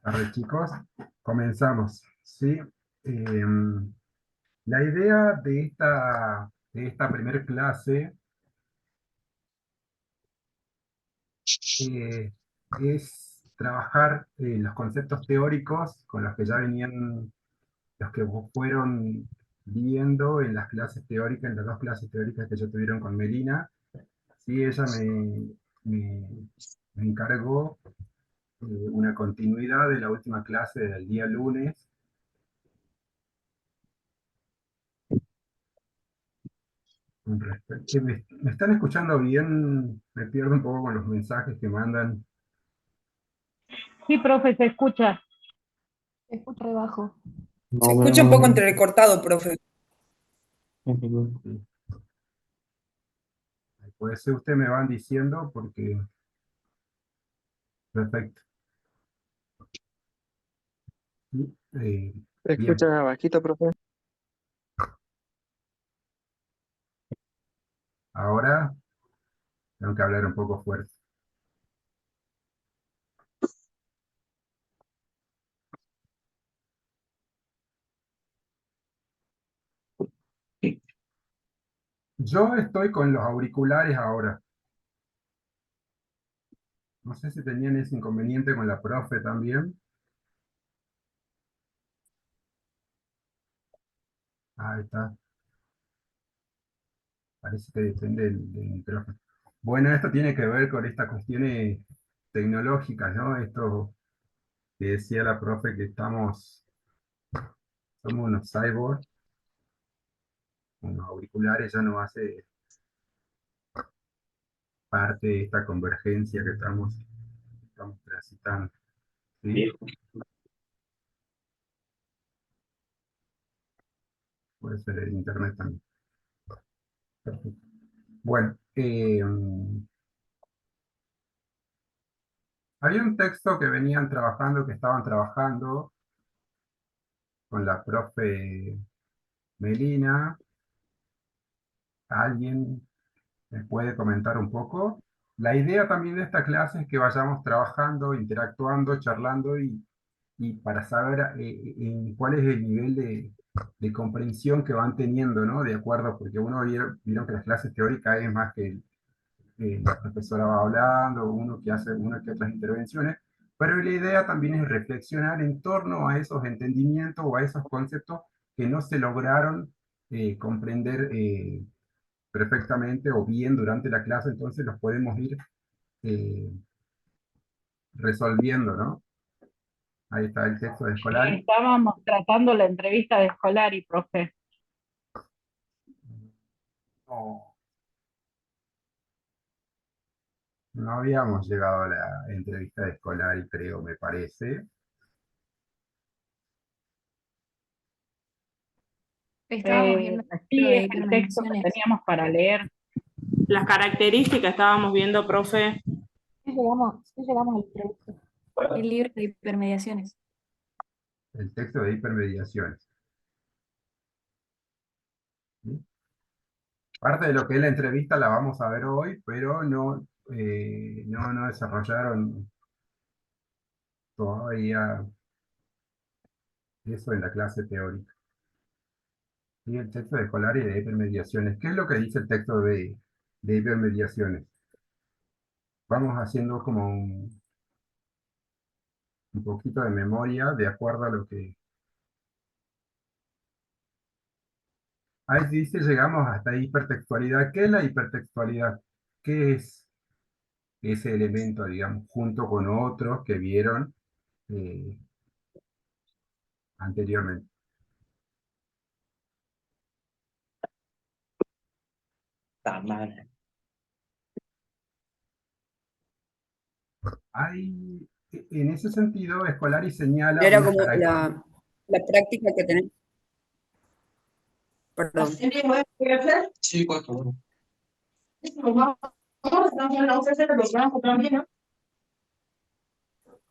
Arre, chicos, comenzamos. ¿Sí? La idea de esta primera clase eh, es trabajar los conceptos teóricos con los que ya venían, los que fueron viendo en las clases teóricas, en las dos clases teóricas que ya tuvieron con Melina. Sí, ella me, me encargó una continuidad de la última clase del día lunes. ¿Me están escuchando bien? Me pierdo un poco con los mensajes que mandan. Sí, profe, se escucha. Se escucha re bajo. Se No escucha un vemos poco bien. entrecortado, profe. Sí. Puede ser, ustedes me van diciendo porque... Perfecto. Sí, Se bien, escucha bajito, profe. ahora tengo que hablar un poco fuerte. Yo estoy con los auriculares ahora. No sé si tenían ese inconveniente con la profe también. Ahí está. Parece que depende del micrófono. Bueno, esto tiene que ver con estas cuestiones tecnológicas, ¿no? Esto que decía la profe que somos unos cyborgs, unos auriculares ya no hace parte de esta convergencia que estamos transitando. ¿Sí? Puede ser el internet también. Perfecto. Bueno, había un texto que venían trabajando, que estaban trabajando con la profe Melina. ¿Alguien me puede comentar un poco? La idea también de esta clase es que vayamos trabajando, interactuando, charlando y para saber cuál es el nivel de comprensión que van teniendo, ¿no? De acuerdo, porque vieron que las clases teóricas es más que la profesora va hablando, uno que hace una que otras intervenciones, pero la idea también es reflexionar en torno a esos entendimientos o a esos conceptos que no se lograron comprender perfectamente o bien durante la clase, entonces los podemos ir eh, resolviendo, ¿no? Ahí está el texto de Escolari. Estábamos tratando la entrevista de Escolari, profe. No, no habíamos llegado a la entrevista de Escolari, creo, me parece. Estábamos viendo el libro Sí, de es el texto que hipermediciones. teníamos para leer. Las características estábamos viendo, profe. Sí llegamos al producto. El libro de hipermediaciones. El texto de hipermediaciones. ¿Sí? Parte de lo que es la entrevista la vamos a ver hoy, pero no desarrollaron todavía eso en la clase teórica. Y el texto de Escolari de hipermediaciones. ¿Qué es lo que dice el texto de hipermediaciones? Vamos haciendo como un poquito de memoria de acuerdo a lo que... Ahí dice, llegamos hasta hipertextualidad. ¿Qué es la hipertextualidad? ¿Qué es ese elemento, digamos, junto con otros que vieron eh, anteriormente? Está mal. En ese sentido, Escolari señala Era unas como características. la práctica que tenemos. Perdón. Sí, 4.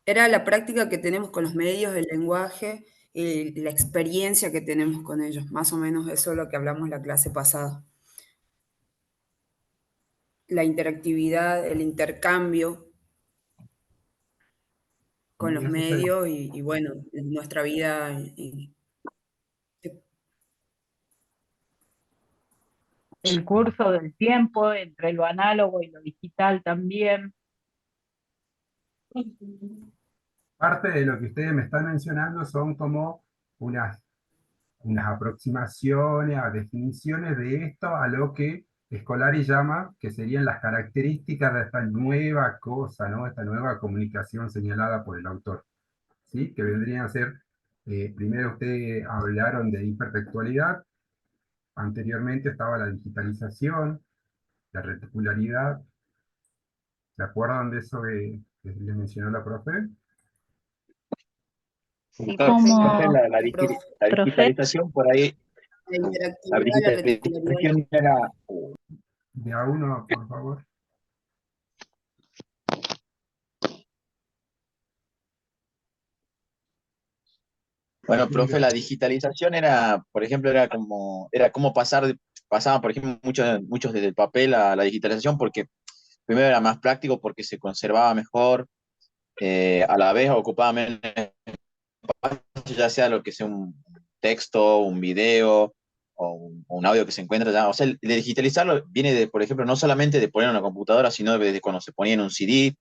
Era la práctica que tenemos con los medios, el lenguaje y la experiencia que tenemos con ellos. Más o menos eso es lo que hablamos la clase pasada. La interactividad, el intercambio con Y los eso medios y bueno, nuestra vida. El curso del tiempo entre lo análogo y lo digital también. parte de lo que ustedes me están mencionando son como unas aproximaciones, a definiciones de esto a lo que Scolari llama, que serían las características de esta nueva cosa, ¿no? Esta nueva comunicación señalada por el autor, ¿sí? Que vendrían a ser, primero ustedes hablaron de hipertextualidad, anteriormente estaba la digitalización, la reticularidad. ¿Se acuerdan de eso que les mencionó la profe? Sí, Claro, profe. profe, Como, la Profe. digitalización por ahí, La la interactividad, la reticularidad. digitalización era, De a uno, por favor. bueno, Sí, profe, la digitalización era, por ejemplo, era como pasaba, por ejemplo, muchos desde el papel a la digitalización, porque primero era más práctico, porque se conservaba mejor, a la vez ocupaba menos espacio, ya sea lo que sea un texto, un video o un audio que se encuentra ya. O sea, el de digitalizarlo viene de, por ejemplo, no solamente de poner en una computadora, sino desde cuando se ponía en un CD,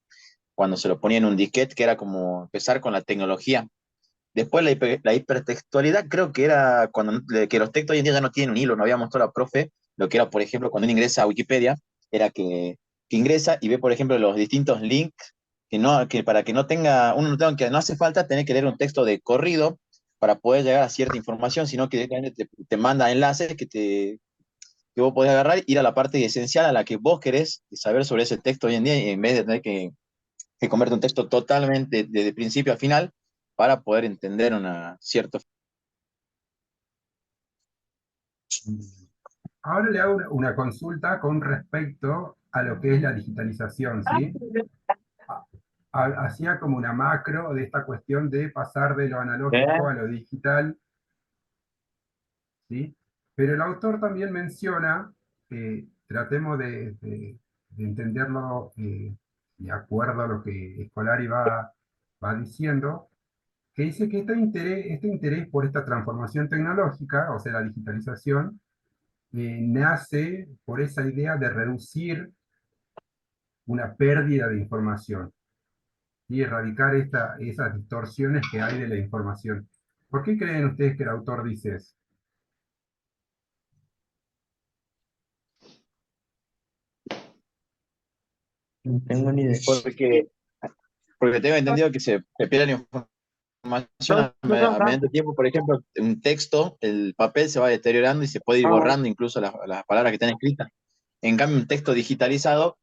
cuando se lo ponía en un disquete, que era como empezar con la tecnología. Después la hipertextualidad creo que era que los textos hoy en día ya no tienen un hilo, no había mostrado la profe, lo que era, por ejemplo, cuando uno ingresa a Wikipedia, era que ingresa y ve, por ejemplo, los distintos links, que para que no tenga, uno no tenga, que no hace falta tener que leer un texto de corrido para poder llegar a cierta información, sino que directamente te manda enlaces que vos podés agarrar, ir a la parte esencial a la que vos querés saber sobre ese texto hoy en día, y en vez de tener que convierte un texto totalmente desde principio a final para poder entender una cierta... Ahora le hago una consulta con respecto a lo que es la digitalización, ¿sí? Hacía como una macro de esta cuestión de pasar de lo analógico a lo digital, ¿sí? Pero el autor también menciona, tratemos de entenderlo de acuerdo a lo que Scolari va diciendo, que dice que este interés por esta transformación tecnológica, o sea, la digitalización, nace por esa idea de reducir una pérdida de información y erradicar esas distorsiones que hay de la información. ¿Por qué creen ustedes que el autor dice eso? No tengo ni idea. Porque tengo entendido que se pierde la información a mediante tiempo. Por ejemplo, un texto, el papel se va deteriorando y se puede ir borrando incluso las palabras que están escritas. En cambio, un texto digitalizado,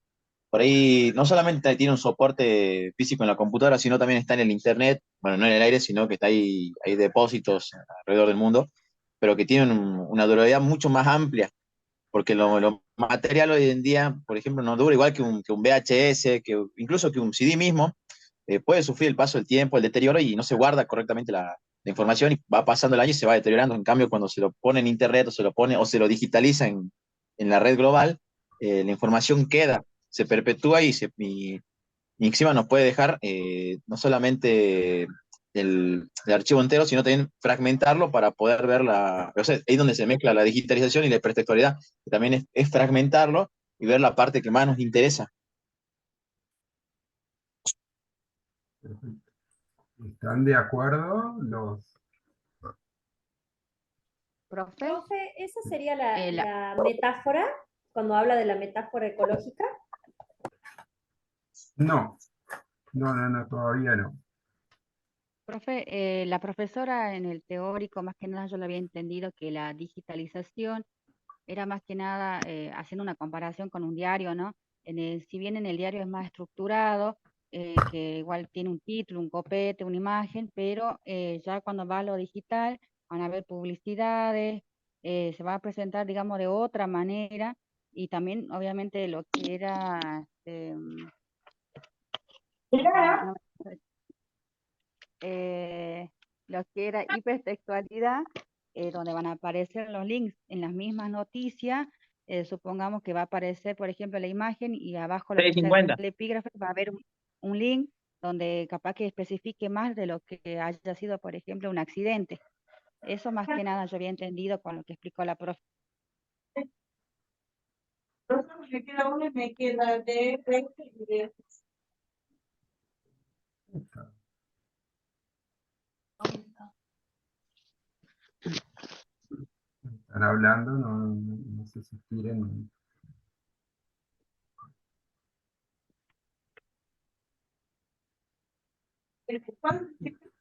por ahí no solamente tiene un soporte físico en la computadora, sino también está en el internet, bueno, no en el aire, sino que está ahí, hay depósitos alrededor del mundo, pero que tienen una durabilidad mucho más amplia, porque lo material hoy en día, por ejemplo, no dura igual que un VHS, incluso que un CD mismo, puede sufrir el paso del tiempo, el deterioro, y no se guarda correctamente la información y va pasando el año y se va deteriorando. En cambio, cuando se lo pone en internet o se lo pone o se lo digitaliza en la red global, la información queda, se perpetúa y encima nos puede dejar no solamente el archivo entero, sino también fragmentarlo para poder ver o sea, ahí es donde se mezcla la digitalización y la hipertextualidad, que también es fragmentarlo y ver la parte que más nos interesa. ¿Están de acuerdo Profe. Profe, ¿esa sería la, La- la metáfora, cuando habla de la metáfora ecológica? No, no, todavía no. Profe, la profesora en el teórico, más que nada yo le había entendido que la digitalización era más que nada haciendo una comparación con un diario, ¿no? Si bien en el diario es más estructurado, que igual tiene un título, un copete, una imagen, pero ya cuando va a lo digital van a haber publicidades, se va a presentar, digamos, de otra manera, y también obviamente lo que era, no eh, lo que era hipertextualidad, donde van a aparecer los links en las mismas noticias. Supongamos que va a aparecer, por ejemplo, la imagen y abajo lo que sea 650. el epígrafe, va a haber un link donde capaz que especifique más de lo que haya sido, por ejemplo, un accidente. Eso más que nada yo había entendido con lo que explicó la profe. Me queda una y me queda de 20 y de... Están hablando, no sé si quieren.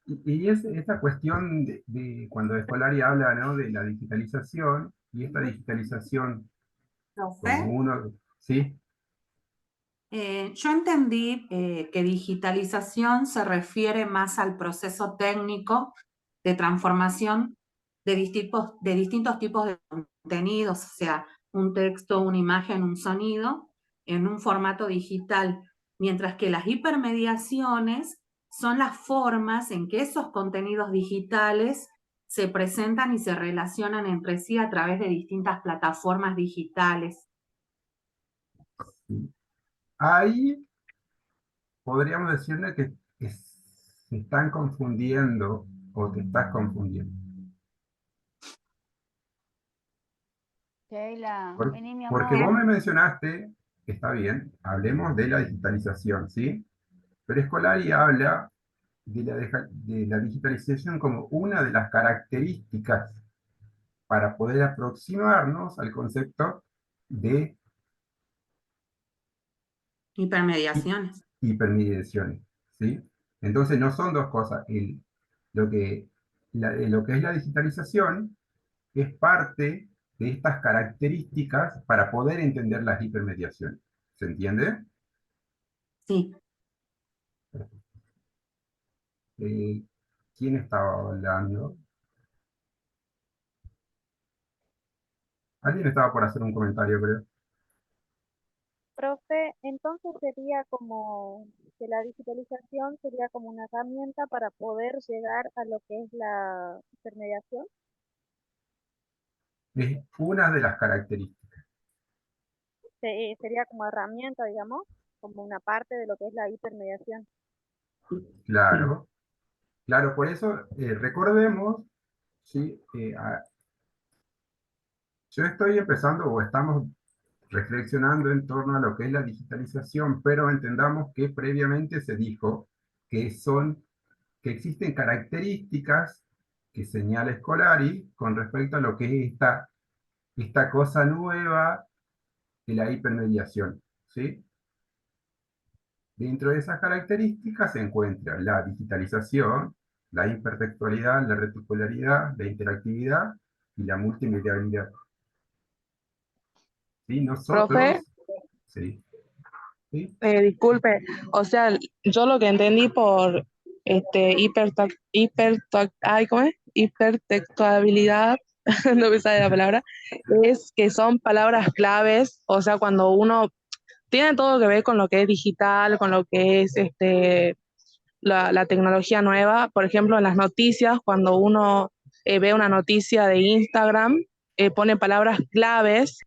Y es esta cuestión de cuando Escolari habla, ¿no?, de la digitalización, y esta digitalización, como Profe, uno, ¿sí? yo entendí que digitalización se refiere más al proceso técnico de transformación de distintos tipos de contenidos, o sea, un texto, una imagen, un sonido, en un formato digital, mientras que las hipermediaciones son las formas en que esos contenidos digitales se presentan y se relacionan entre sí a través de distintas plataformas digitales. Sí. Ahí podríamos decirle que se están confundiendo o te estás confundiendo. Sheila, Por- vení, mi Porque amor. vos me mencionaste, está bien, hablemos de la digitalización, ¿sí? Pero Escolari habla de la digitalización como una de las características para poder aproximarnos al concepto de hi- Hipermediaciones. hipermediaciones, ¿sí? Entonces no son dos cosas. Lo que, lo que es la digitalización es parte de estas características para poder entender las hipermediaciones. ¿Se entiende? Sí. Eh, ¿Quién estaba hablando? Alguien estaba por hacer un comentario, creo. Profe, entonces sería como que la digitalización sería como una herramienta para poder llegar a lo que es la intermediación. Es una de las características. Sería como herramienta, digamos, como una parte de lo que es la hipermediación. Claro, claro, por eso recordemos, ¿sí? Yo estoy empezando o estamos reflexionando en torno a lo que es la digitalización, pero entendamos que previamente se dijo que que existen características que señala Scolari con respecto a lo que es esta cosa nueva de la hipermediación, ¿sí? Dentro de esas características se encuentra la digitalización, la hipertextualidad, la reticularidad, la interactividad y la multimediabilidad. ¿Sí? Profe, Nosotros, sí, ¿sí? disculpe, o sea, yo lo que entendí por ay, ¿cómo es? Hipertextualidad, no me sale la palabra, es que son palabras claves, o sea, cuando uno tiene todo que ver con lo que es digital, con lo que es la tecnología nueva, por ejemplo, en las noticias, cuando uno ve una noticia de Instagram, pone palabras claves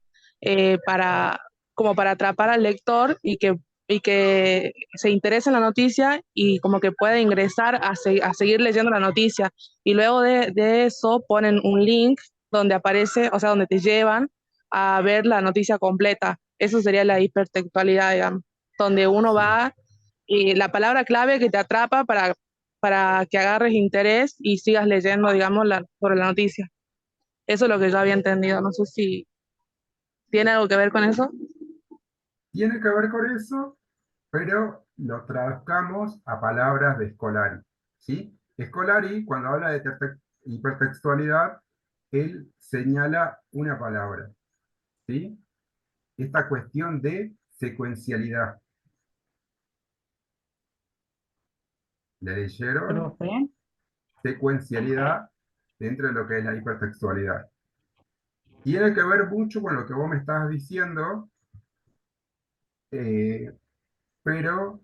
para, como para atrapar al lector y que se interese en la noticia y como que pueda ingresar a seguir leyendo la noticia. Y luego de eso ponen un link donde aparece, o sea, donde te llevan a ver la noticia completa. Eso sería la hipertextualidad, digamos, donde uno Sí. va y la palabra clave que te atrapa para que agarres interés y sigas leyendo, digamos, sobre la noticia. Eso es lo que yo había entendido. No sé si tiene algo que ver con eso. Tiene que ver con eso, pero lo traduzcamos a palabras de Scolari, ¿sí? Scolari, cuando habla de hipertextualidad, él señala una palabra, ¿sí? Esta cuestión de secuencialidad. ¿Le leyeron? Profe, Secuencialidad dentro de lo que es la hipertextualidad. Tiene que ver mucho con lo que vos me estabas diciendo, eh, pero,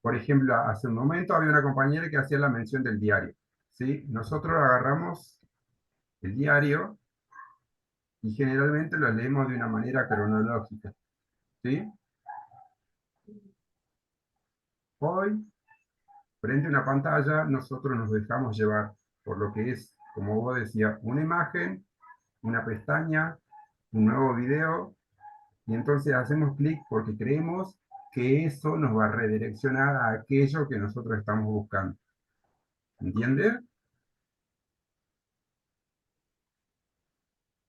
por ejemplo, hace un momento había una compañera que hacía la mención del diario, ¿sí? Nosotros agarramos el diario y generalmente lo leemos de una manera cronológica, ¿sí? Hoy frente a una pantalla, nosotros nos dejamos llevar por lo que es, como vos decías, una imagen, una pestaña, un nuevo video, y entonces hacemos clic porque creemos que eso nos va a redireccionar a aquello que nosotros estamos buscando. ¿Entiendes?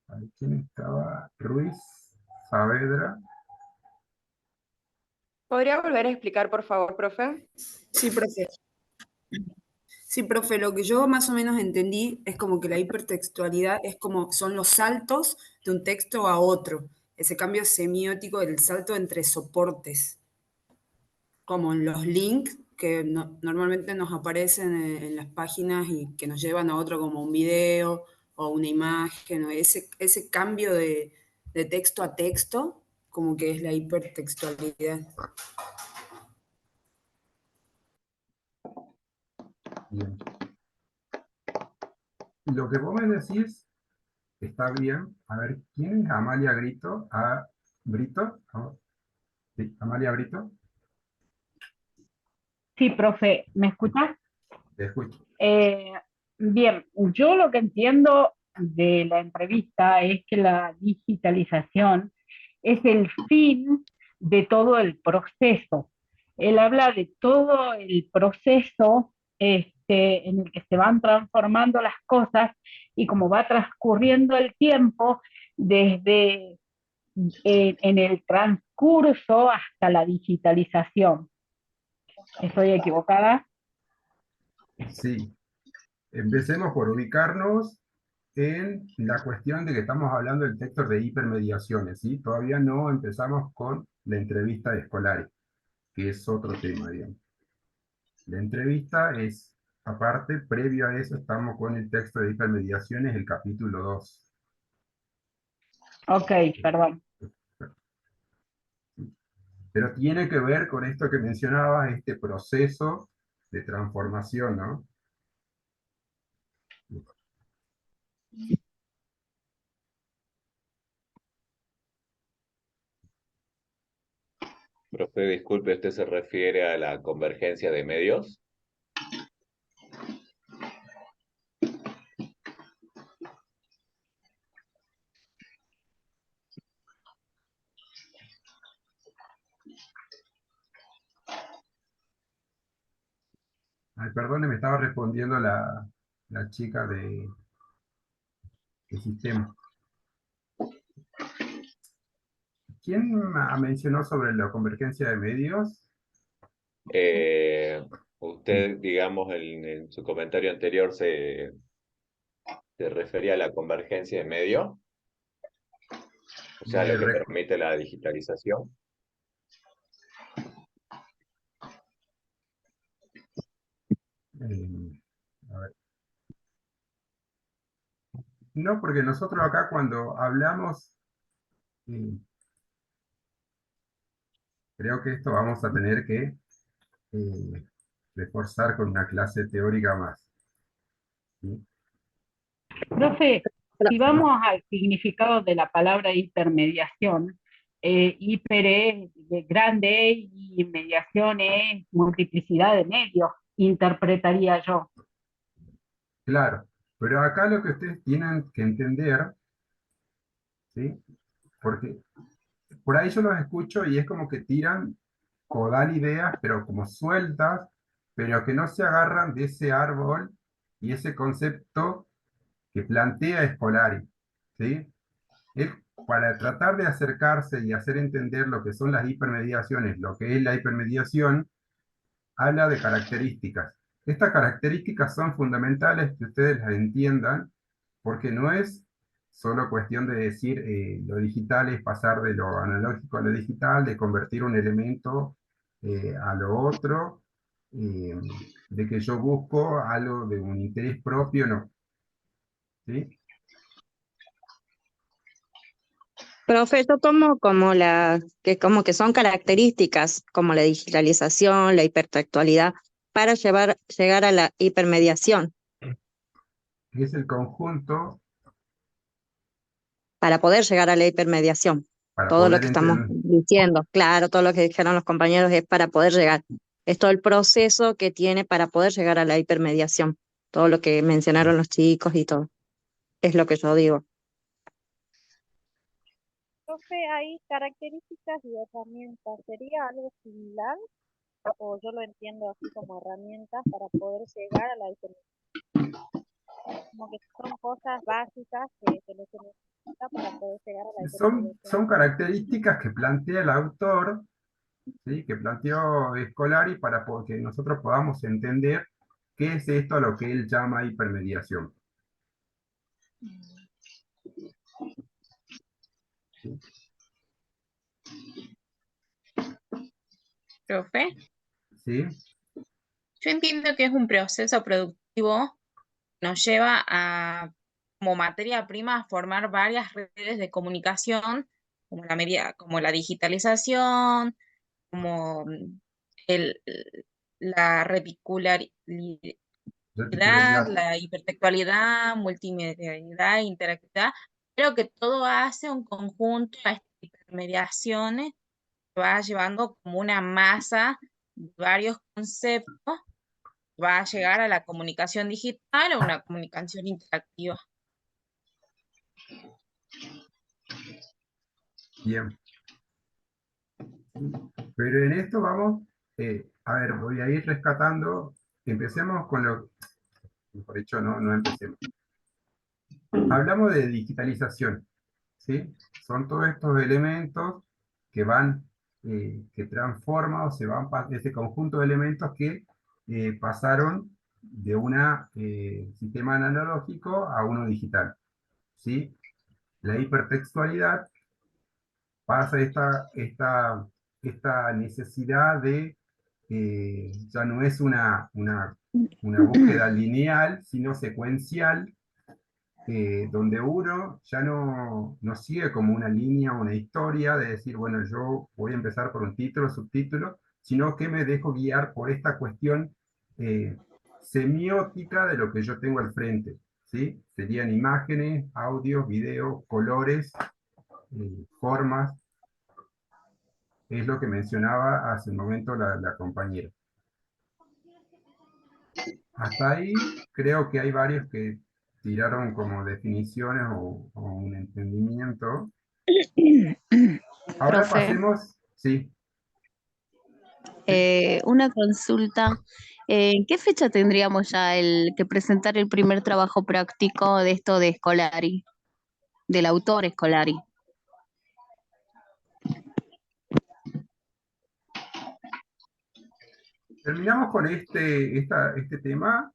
Ahí, ¿quién estaba? Ruiz Saavedra. ¿Podría volver a explicar, por favor, profe? Sí, profe. Sí, profe, lo que yo más o menos entendí es como que la hipertextualidad es como son los saltos de un texto a otro, ese cambio semiótico del salto entre soportes, como en los links que normalmente nos aparecen en las páginas y que nos llevan a otro como un video o una imagen, o ese cambio de texto a texto, como que es la hipertextualidad. Bien. Lo que vos me decís está bien. A ver, ¿quién es Amalia Brito? ¿Brito? Sí, Amalia Brito. Sí, profe, ¿me escuchás? Te escucho. Bien, yo lo que entiendo de la entrevista es que la digitalización es el fin de todo el proceso. Él habla de todo el proceso en el que se van transformando las cosas y cómo va transcurriendo el tiempo desde en el transcurso hasta la digitalización. ¿Estoy equivocada? Sí. Empecemos por ubicarnos en la cuestión de que estamos hablando del texto de hipermediaciones, ¿sí? Todavía no empezamos con la entrevista de escolares, que es otro tema, digamos. La entrevista es, aparte, previo a eso, estamos con el texto de hipermediaciones, el capítulo 2. Ok, perdón. Pero tiene que ver con esto que mencionabas, este proceso de transformación, ¿no? Profe, disculpe, ¿usted se refiere a la convergencia de medios? Ay, perdone, me estaba respondiendo la chica del sistema. ¿Quién mencionó sobre la convergencia de medios? Usted, digamos, en su comentario anterior se refería a la convergencia de medios, o sea, lo que permite la digitalización. A ver. No, porque nosotros acá cuando hablamos, creo que esto vamos a tener que reforzar con una clase teórica más. ¿Sí? Profe, si vamos al significado de la palabra hipermediación, hiper es grande y mediación es multiplicidad de medios, interpretaría yo. Claro, pero acá lo que ustedes tienen que entender, ¿sí? Porque por ahí yo los escucho y es como que tiran o dan ideas, pero como sueltas, pero que no se agarran de ese árbol y ese concepto que plantea Scolari, ¿sí? Él, para tratar de acercarse y hacer entender lo que son las hipermediaciones, lo que es la hipermediación, habla de características. Estas características son fundamentales que ustedes las entiendan, porque no es solo cuestión de decir lo digital es pasar de lo analógico a lo digital, de convertir un elemento a lo otro, de que yo busco algo de un interés propio, no. ¿Sí? Profe, yo tomo como que son características como la digitalización, la hipertextualidad, para llegar a la hipermediación, Es el conjunto para poder llegar a la hipermediación. para Todo lo poder que estamos entender. diciendo, claro, todo lo que dijeron los compañeros es para poder llegar. Es todo el proceso que tiene para poder llegar a la hipermediación. Todo lo que mencionaron los chicos y todo. Es lo que yo digo. Profe, hay características y herramientas. ¿Sería algo similar? O yo lo entiendo así como herramientas para poder llegar a la hipermediación. Como que son cosas básicas que se necesita para poder llegar a la hipermediación. Son características que plantea el autor, ¿sí? Que planteó Scolari para que nosotros podamos entender qué es esto a lo que él llama hipermediación. ¿Sí? Profe, ¿Sí? yo entiendo que es un proceso productivo que nos lleva a, como materia prima, a formar varias redes de comunicación, como la digitalización, como el, la reticularidad, la hipertextualidad, multimedialidad, interactividad. Creo que todo hace un conjunto a estas hipermediaciones que va llevando como una masa de varios conceptos, va a llegar a la comunicación digital o una comunicación interactiva. Bien. Pero en esto vamos, a ver, voy a ir rescatando, empecemos con lo, por hecho no empecemos. Hablamos de digitalización, ¿sí? Son todos estos elementos que van, que transforman o se van, ese conjunto de elementos que pasaron de un sistema analógico a uno digital, ¿sí? La hipertextualidad pasa esta necesidad de, ya no es una búsqueda lineal, sino secuencial, donde uno ya no sigue como una línea, una historia de decir, bueno, yo voy a empezar por un título, subtítulo, sino que me dejo guiar por esta cuestión semiótica de lo que yo tengo al frente, ¿sí? Serían imágenes, audios, videos, colores, formas, es lo que mencionaba hace un momento la compañera. Hasta ahí creo que hay varios que tiraron como definiciones o un entendimiento. Ahora Profe, pasemos, sí. una consulta. ¿En qué fecha tendríamos ya que presentar el primer trabajo práctico de esto de Scolari, del autor Scolari? Terminamos con este tema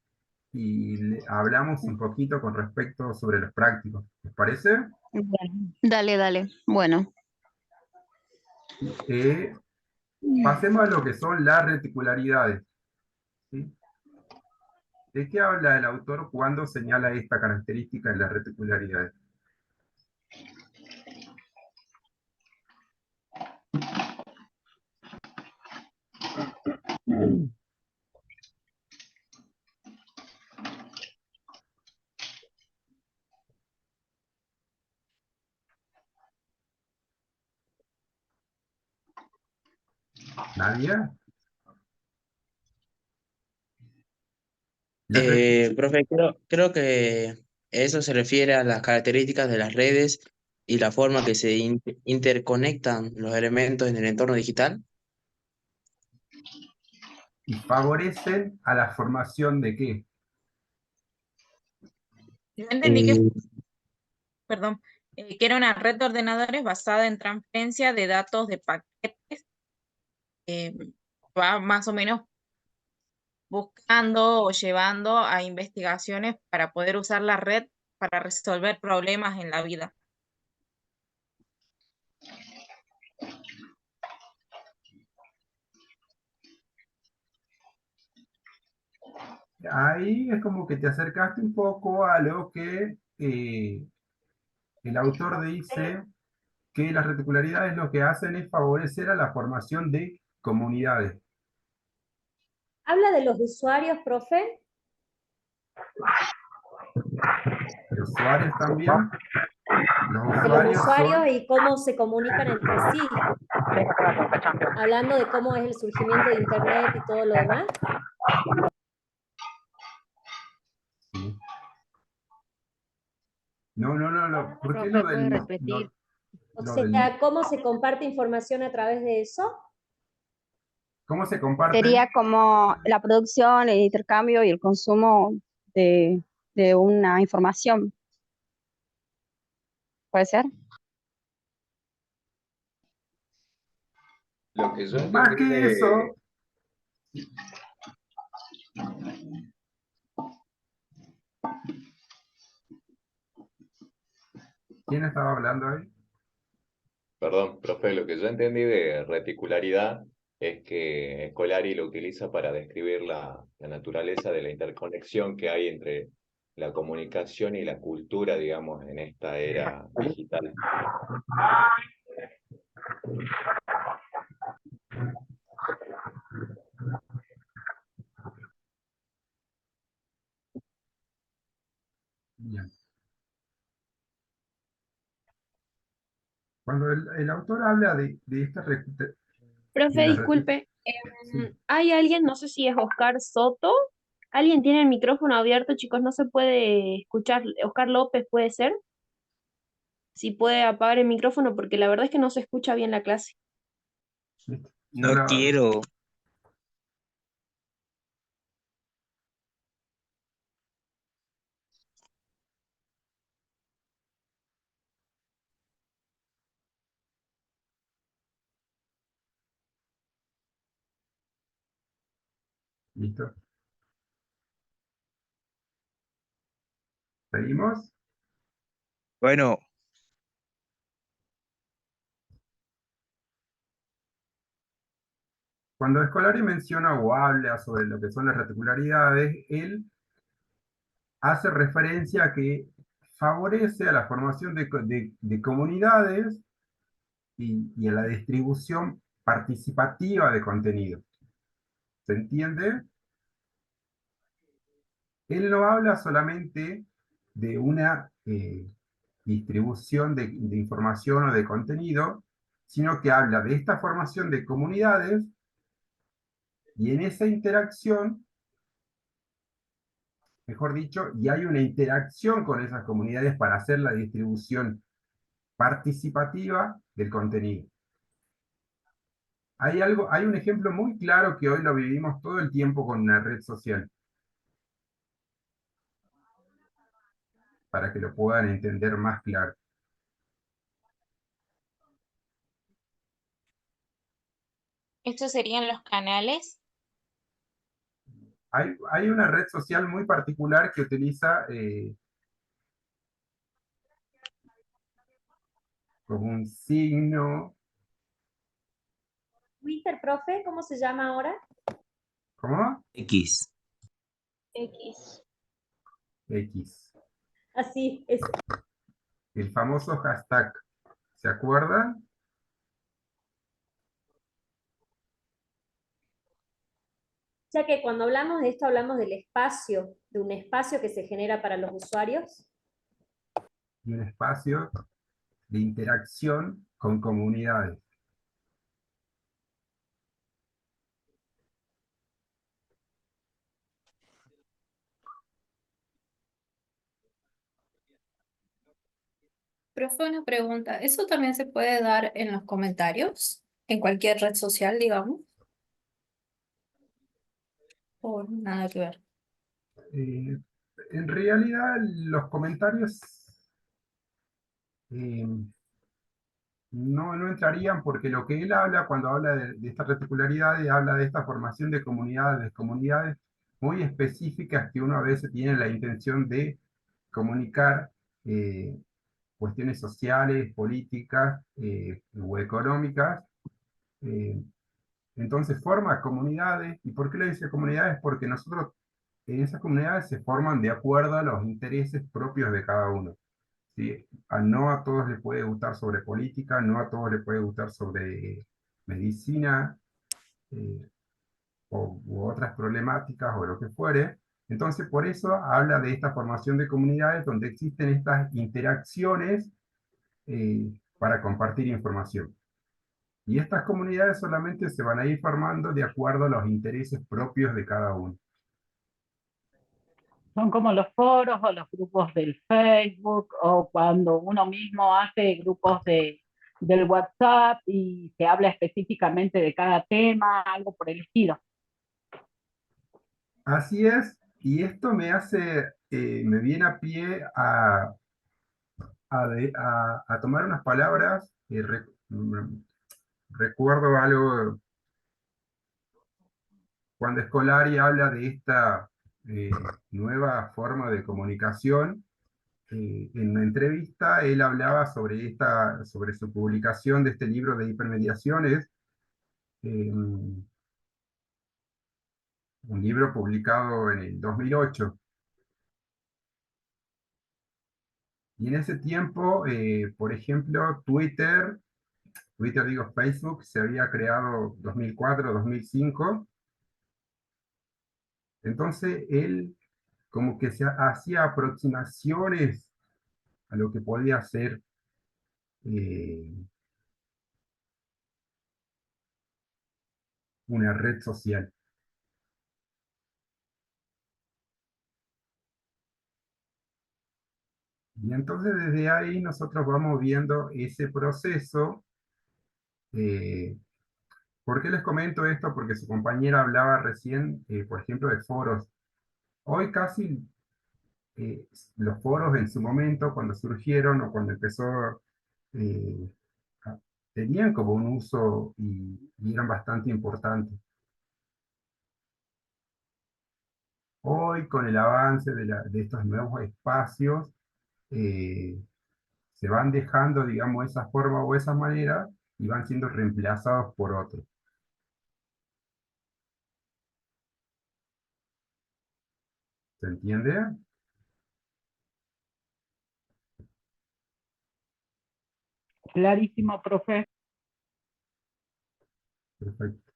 y hablamos un poquito con respecto sobre los prácticos. ¿Les parece? Bueno, dale. Bueno. Pasemos a lo que son las reticularidades, ¿sí? ¿De qué habla el autor cuando señala esta característica de las reticularidades? ¿Nadie? Profe, creo que eso se refiere a las características de las redes y la forma que se interconectan los elementos en el entorno digital. ¿Y favorecen a la formación de qué? Yo entendí que, perdón, que era una red de ordenadores basada en transferencia de datos de paquetes. Va más o menos buscando o llevando a investigaciones para poder usar la red para resolver problemas en la vida. Ahí es como que te acercaste un poco a lo que el autor dice, que las reticularidades lo que hacen es favorecer a la formación de comunidades. ¿Habla de los usuarios, profe? ¿De usuarios también? Los de los usuarios usuarios son, y cómo se comunican entre sí, hablando de cómo es el surgimiento de Internet y todo lo demás. sí. No, ¿por qué Profe, ¿puede repetir? O lo sea, ¿cómo se comparte información a través de eso? cómo se comparte? Sería como la producción, el intercambio y el consumo de una información. ¿Puede ser? Lo que yo Más entendí que eso, ¿quién estaba hablando ahí? Perdón, profe, lo que yo entendí de reticularidad es que Scolari lo utiliza para describir la naturaleza de la interconexión que hay entre la comunicación y la cultura, digamos, en esta era digital. Bien. Cuando el autor habla de esta de Profe, la disculpe, sí, hay alguien, no sé si es Oscar Soto, alguien tiene el micrófono abierto, chicos, no se puede escuchar. Oscar López, ¿puede ser? Si puede apagar el micrófono, porque la verdad es que no se escucha bien la clase. No quiero. listo. ¿Seguimos? Bueno, Cuando Scolari menciona o habla sobre lo que son las reticularidades, él hace referencia a que favorece a la formación de comunidades y a la distribución participativa de contenido. ¿Se entiende? Él no habla solamente de una distribución de información o de contenido, sino que habla de esta formación de comunidades y en esa interacción, mejor dicho, y hay una interacción con esas comunidades para hacer la distribución participativa del contenido. Hay un ejemplo muy claro que hoy lo vivimos todo el tiempo con una red social, para que lo puedan entender más claro. ¿Estos serían los canales? Hay una red social muy particular que utiliza como un signo. Twitter, profe, ¿cómo se llama ahora? ¿Cómo? X. X. X. Así es. El famoso hashtag. ¿Se acuerdan? Ya que cuando hablamos de esto hablamos del espacio, de un espacio que se genera para los usuarios. Y un espacio de interacción con comunidades. Profe, una pregunta. ¿Eso también se puede dar en los comentarios? ¿En cualquier red social, digamos? ¿O nada que ver? En realidad, los comentarios no entrarían porque lo que él habla cuando habla de esta reticularidad, habla de esta formación de comunidades muy específicas que uno a veces tiene la intención de comunicar cuestiones sociales, políticas o económicas. eh, entonces forma comunidades. ¿Y por qué le dice comunidades? Porque nosotros en esas comunidades se forman de acuerdo a los intereses propios de cada uno. ¿Sí? No a todos les puede gustar sobre política, no a todos les puede gustar sobre medicina eh, u otras problemáticas o lo que fuere. Entonces, por eso habla de esta formación de comunidades donde existen estas interacciones para compartir información. Y estas comunidades solamente se van a ir formando de acuerdo a los intereses propios de cada uno. Son como los foros o los grupos del Facebook, o cuando uno mismo hace grupos del WhatsApp y se habla específicamente de cada tema, algo por el estilo. Así es, y esto me hace, me viene a pie a tomar unas palabras. Recuerdo algo cuando Scolari habla de esta nueva forma de comunicación. En una entrevista él hablaba sobre su publicación de este libro de hipermediaciones, un libro publicado en el 2008. Y en ese tiempo, por ejemplo, Facebook, se había creado 2004, 2005. Entonces él como que se hacía aproximaciones a lo que podía ser una red social. Y entonces desde ahí nosotros vamos viendo ese proceso. ¿Por qué les comento esto? Porque su compañera hablaba recién, por ejemplo, de foros. Hoy casi los foros en su momento, cuando surgieron o cuando empezó, eh, tenían como un uso y eran bastante importantes. Hoy, con el avance de estos nuevos espacios, se van dejando, digamos, esa forma o esa manera y van siendo reemplazados por otros. ¿Se entiende? Clarísimo, profe. Perfecto.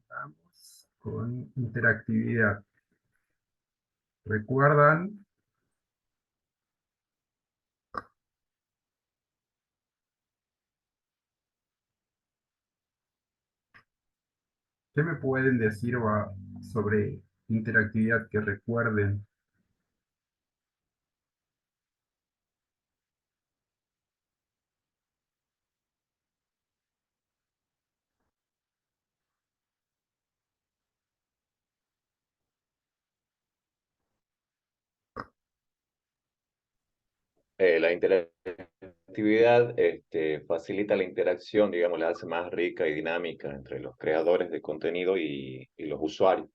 Vamos con interactividad. ¿Recuerdan? ¿Qué me pueden decir sobre interactividad que recuerden? La interactividad facilita la interacción, digamos, la hace más rica y dinámica entre los creadores de contenido y los usuarios.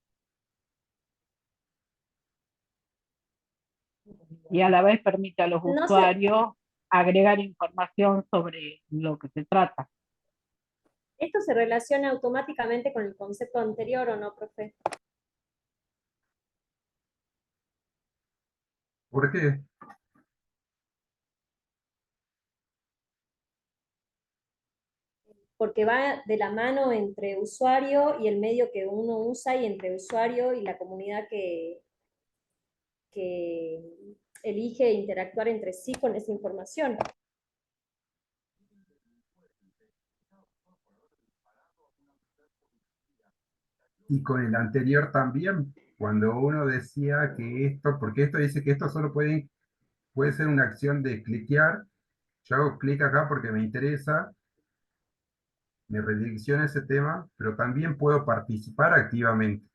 Y a la vez permite a los No sé, usuarios agregar información sobre lo que se trata. ¿esto se relaciona automáticamente con el concepto anterior o no, profe? ¿Por qué? Porque va de la mano entre usuario y el medio que uno usa y entre usuario y la comunidad que elige interactuar entre sí con esa información. Y con el anterior también, cuando uno decía que esto, porque esto dice que esto solo puede ser una acción de cliquear. Yo hago clic acá porque me interesa, me redirecciona ese tema, pero también puedo participar activamente.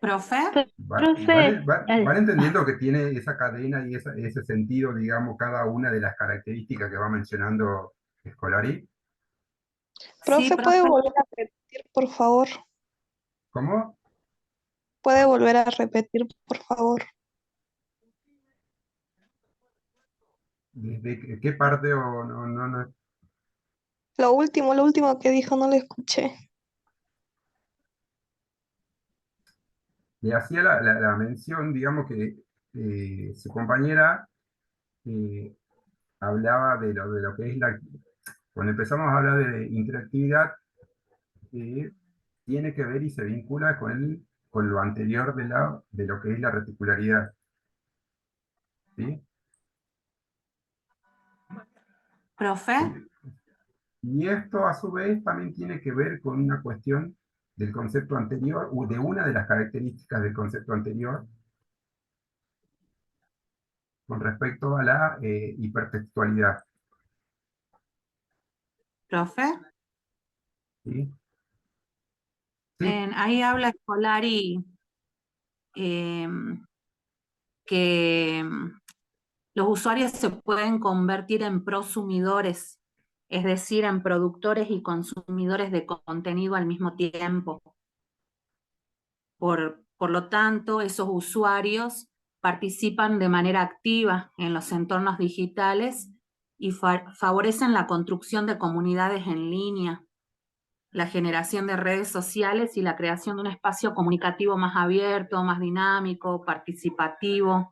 ¿Profe? ¿Vale? ¿Van entendiendo que tiene esa cadena y ese sentido, digamos, cada una de las características que va mencionando Scolari? Profe, ¿puede volver a repetir, por favor? ¿Cómo? ¿Puede volver a repetir, por favor? ¿Desde qué parte o no? Lo último que dijo, no lo escuché. Le hacía la mención, digamos, que su compañera hablaba de lo que es cuando empezamos a hablar de interactividad, tiene que ver y se vincula con lo anterior de lo que es la reticularidad. ¿Sí? Profe, Y esto a su vez también tiene que ver con una cuestión del concepto anterior, o de una de las características del concepto anterior, con respecto a la hipertextualidad. profe, ¿Sí? Sí. ahí habla Scolari que los usuarios se pueden convertir en prosumidores, es decir, en productores y consumidores de contenido al mismo tiempo. Por lo tanto, esos usuarios participan de manera activa en los entornos digitales y favorecen la construcción de comunidades en línea, la generación de redes sociales y la creación de un espacio comunicativo más abierto, más dinámico, participativo.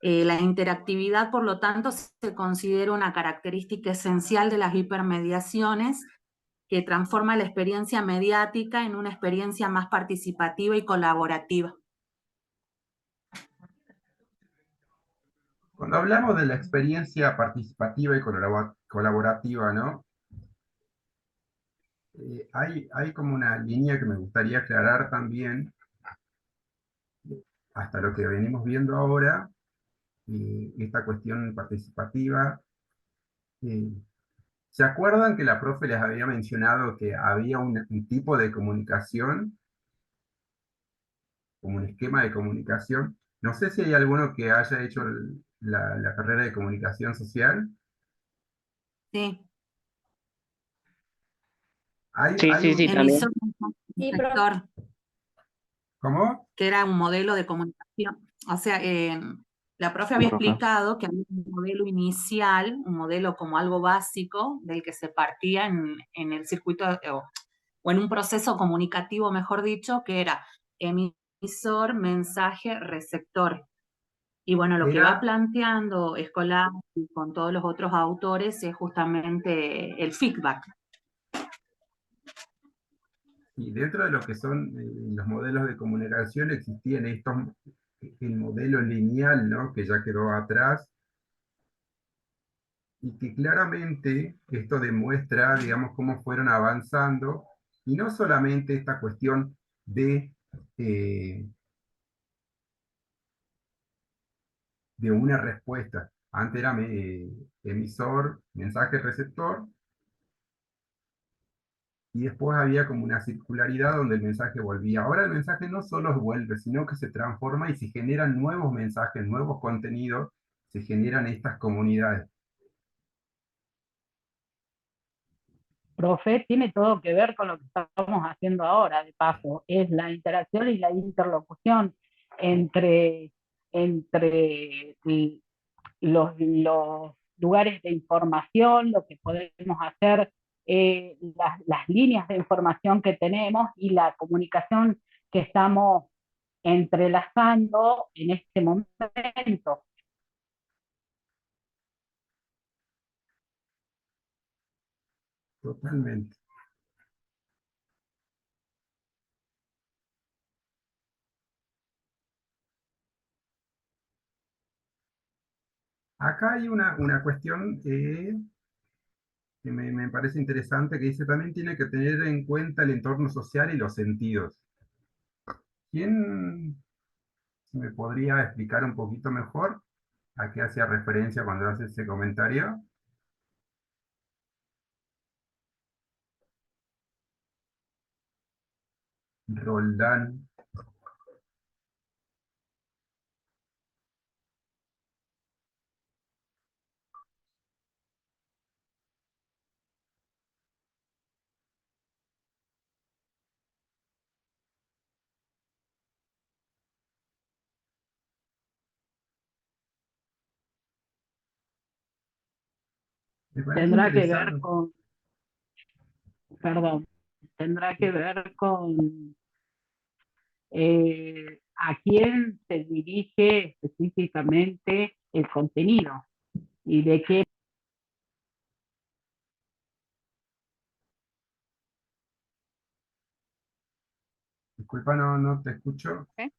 La interactividad, por lo tanto, se considera una característica esencial de las hipermediaciones que transforma la experiencia mediática en una experiencia más participativa y colaborativa. Cuando hablamos de la experiencia participativa y colaborativa, ¿no? Hay como una línea que me gustaría aclarar también, hasta lo que venimos viendo ahora, esta cuestión participativa. ¿Se acuerdan que la profe les había mencionado que había un tipo de comunicación, como un esquema de comunicación? No sé si hay alguno que haya hecho la carrera de comunicación social. Sí. Sí, también. Sí, Sector, ¿Cómo? que era un modelo de comunicación. O sea, la profe había explicado que había un modelo inicial, un modelo como algo básico del que se partía en el circuito o en un proceso comunicativo, mejor dicho, que era emisor, mensaje, receptor. Y bueno, lo que va planteando Scolari con todos los otros autores es justamente el feedback. Y dentro de lo que son los modelos de comunicación existían el modelo lineal, ¿no? Que ya quedó atrás, y que claramente esto demuestra, digamos, cómo fueron avanzando, y no solamente esta cuestión de una respuesta. Antes era emisor, mensaje, receptor, y después había como una circularidad donde el mensaje volvía. Ahora el mensaje no solo vuelve, sino que se transforma y se generan nuevos mensajes, nuevos contenidos, se generan estas comunidades. Profe, tiene todo que ver con lo que estamos haciendo ahora, de paso, es la interacción y la interlocución entre los lugares de información, lo que podemos hacer, las líneas de información que tenemos y la comunicación que estamos entrelazando en este momento. Totalmente. Acá hay una cuestión que me parece interesante, que dice también tiene que tener en cuenta el entorno social y los sentidos. ¿Quién me podría explicar un poquito mejor a qué hacía referencia cuando hace ese comentario? Roldán. Me parece Tendrá que ver interesante. con, perdón, tendrá que ver con a quién se dirige específicamente el contenido y de qué. Disculpa, no te escucho. ¿Ok?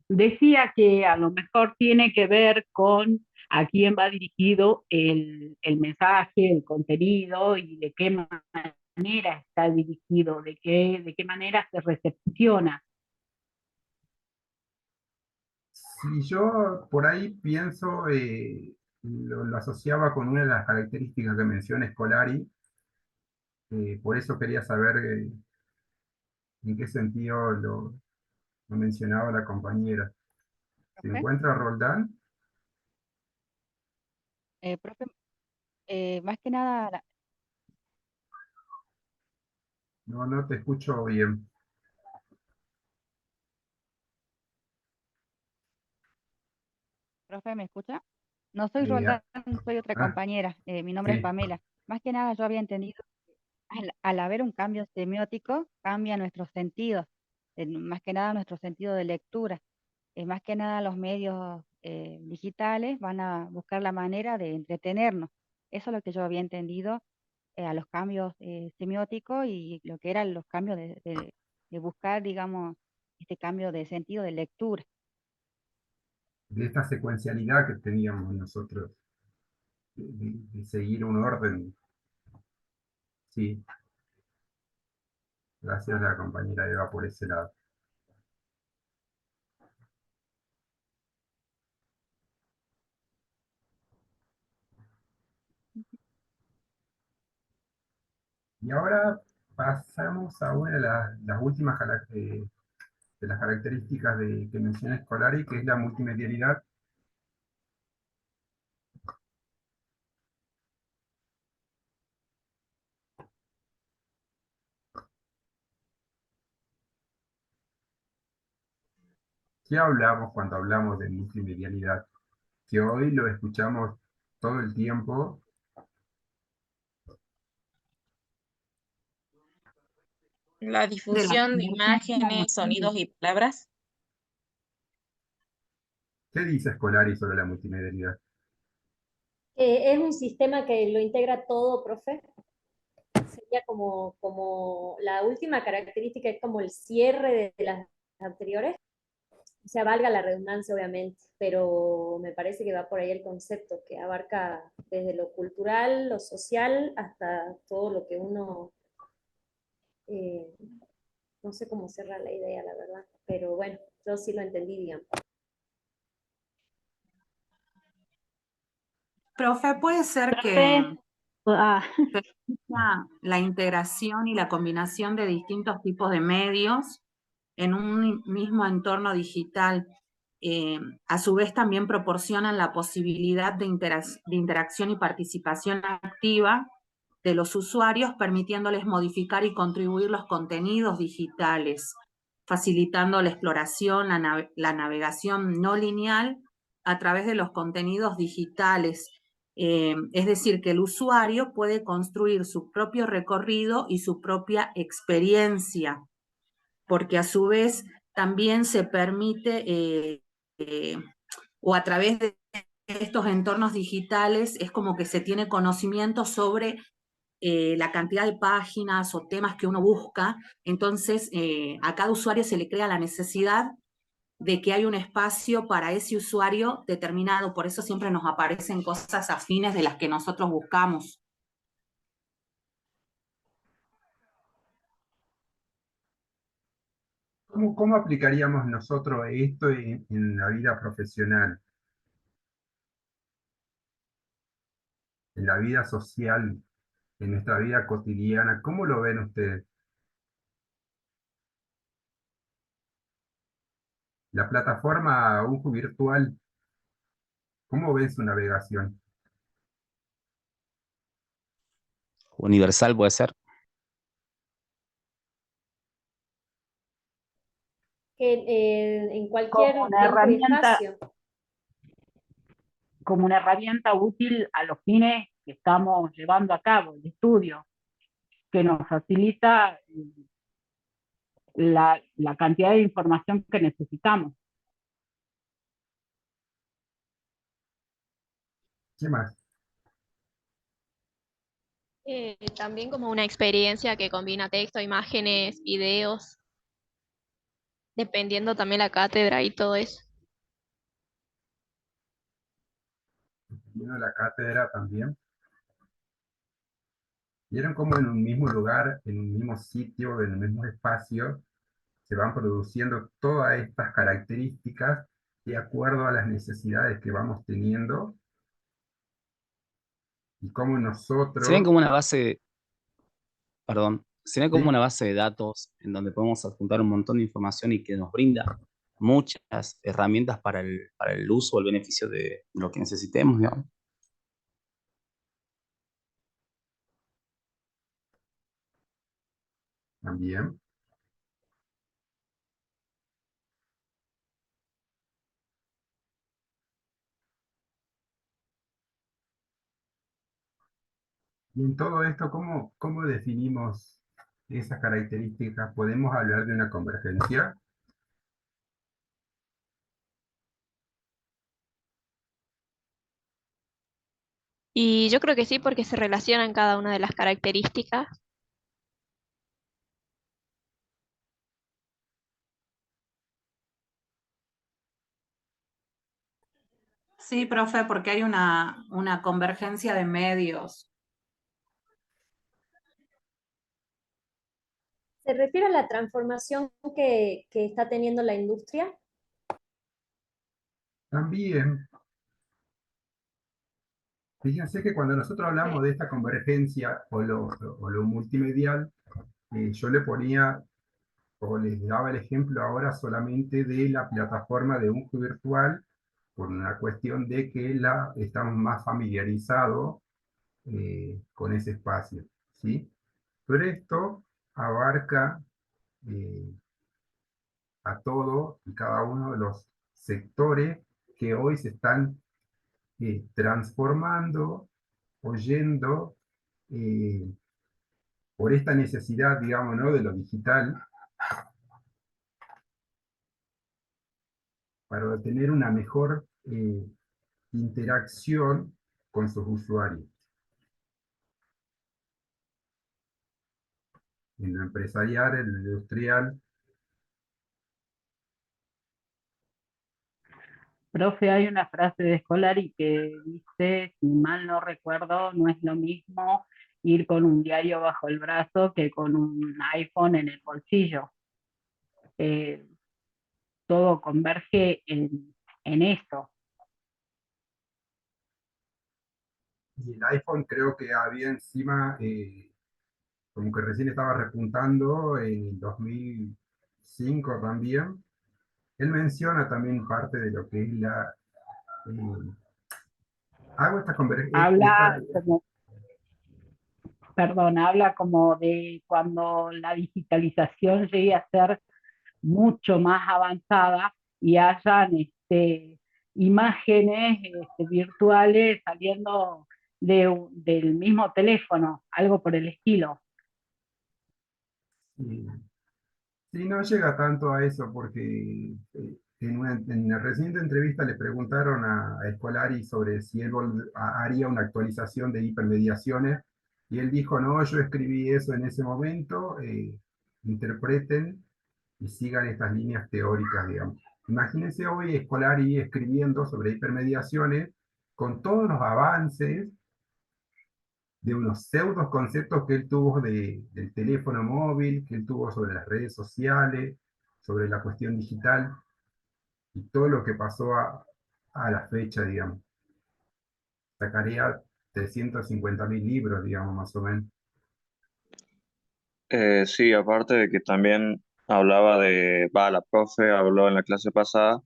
Decía que a lo mejor tiene que ver con a quién va dirigido el mensaje, el contenido y de qué manera está dirigido, de qué manera se recepciona. Si yo por ahí pienso, lo asociaba con una de las características que menciona Scolari, por eso quería saber en qué sentido lo mencionaba la compañera. ¿Se ¿Profe? encuentra Roldán? Profe, más que nada, No te escucho bien. profe, ¿me escucha? No soy Eh, Roldán, ah, soy otra ah, compañera. Mi nombre es sí, Pamela. Más que nada, yo había entendido que al haber un cambio semiótico, cambia nuestros sentidos, más que nada nuestro sentido de lectura. Más que nada los medios digitales van a buscar la manera de entretenernos. Eso es lo que yo había entendido a los cambios semióticos y lo que eran los cambios de buscar, digamos, este cambio de sentido de lectura. de esta secuencialidad que teníamos nosotros, de seguir un orden. Sí, gracias a la compañera Eva por ese lado. Y ahora pasamos a una de las últimas de las características que menciona Scolari, que es la multimedialidad. ¿Qué hablamos cuando hablamos de multimedialidad? Que hoy lo escuchamos todo el tiempo. La De la difusión de imágenes, sonidos y palabras. ¿Qué dice Scolari sobre la multimedialidad? Es un sistema que lo integra todo, profe. Sería como la última característica, es como el cierre de las anteriores. O sea, valga la redundancia, obviamente, pero me parece que va por ahí el concepto, que abarca desde lo cultural, lo social, hasta todo lo que uno, eh, no sé cómo cerrar la idea, la verdad, pero bueno, yo sí lo entendí, digamos. Profe, puede ser que permita la integración y la combinación de distintos tipos de medios en un mismo entorno digital. A su vez también proporcionan la posibilidad de interacción y participación activa de los usuarios, permitiéndoles modificar y contribuir los contenidos digitales, facilitando la exploración, la navegación no lineal a través de los contenidos digitales. Es decir, que el usuario puede construir su propio recorrido y su propia experiencia, porque a su vez también se permite, o a través de estos entornos digitales, es como que se tiene conocimiento sobre la cantidad de páginas o temas que uno busca. Entonces, a cada usuario se le crea la necesidad de que hay un espacio para ese usuario determinado. Por eso siempre nos aparecen cosas afines de las que nosotros buscamos. ¿Cómo aplicaríamos nosotros esto en la vida profesional, en la vida social, en nuestra vida cotidiana? ¿Cómo lo ven ustedes? La plataforma UFU virtual, ¿cómo ven su navegación? Universal puede ser. En cualquier Como una tiempo y herramienta, espacio. como una herramienta útil a los fines que estamos llevando a cabo, el estudio, que nos facilita la cantidad de información que necesitamos. ¿Qué más? También como una experiencia que combina texto, imágenes, videos, dependiendo también la cátedra y todo eso. Vino la cátedra también. Vieron cómo en un mismo lugar, en un mismo sitio, en el mismo espacio, se van produciendo todas estas características de acuerdo a las necesidades que vamos teniendo y cómo Serían nosotros, como una base, perdón, sería como ¿sí? una base de datos en donde podemos adjuntar un montón de información y que nos brinda muchas herramientas para el uso o el beneficio de lo que necesitemos, digamos. También. Y en todo esto, ¿cómo definimos esas características? ¿Podemos hablar de una convergencia? Y yo creo que sí, porque se relacionan cada una de las características. Sí, profe, porque hay una convergencia de medios. ¿Se refiere a la transformación que está teniendo la industria? También, fíjense que cuando nosotros hablamos de esta convergencia o lo multimedial, yo le ponía o les daba el ejemplo ahora solamente de la plataforma de UNJU virtual, por una cuestión de que estamos más familiarizados con ese espacio, ¿sí? Pero esto abarca eh, a todo y cada uno de los sectores que hoy se están transformando, oyendo por esta necesidad, digamos, ¿no? de lo digital, para tener una mejor interacción con sus usuarios. En lo empresarial, en lo industrial. Profe, hay una frase de Scolari que dice, si mal no recuerdo, no es lo mismo ir con un diario bajo el brazo que con un iPhone en el bolsillo. Eh, Todo converge en eso. Y el iPhone creo que había encima, como que recién estaba repuntando en el 2005 también. Él menciona también parte de lo que es hago esta conversación. Habla como, perdón, habla como de cuando la digitalización llegue a ser mucho más avanzada y hayan imágenes virtuales saliendo del mismo teléfono, algo por el estilo. Sí, sí, no llega tanto a eso porque en una reciente entrevista le preguntaron a Scolari sobre si él haría una actualización de hipermediaciones y él dijo, no, yo escribí eso en ese momento, interpreten y sigan estas líneas teóricas, digamos. Imagínense hoy Scolari escribiendo sobre hipermediaciones con todos los avances de unos pseudos conceptos que él tuvo del teléfono móvil, que él tuvo sobre las redes sociales, sobre la cuestión digital y todo lo que pasó a la fecha, digamos. Sacaría 350.000 libros, digamos, más o menos. Sí, aparte de que también la profe habló en la clase pasada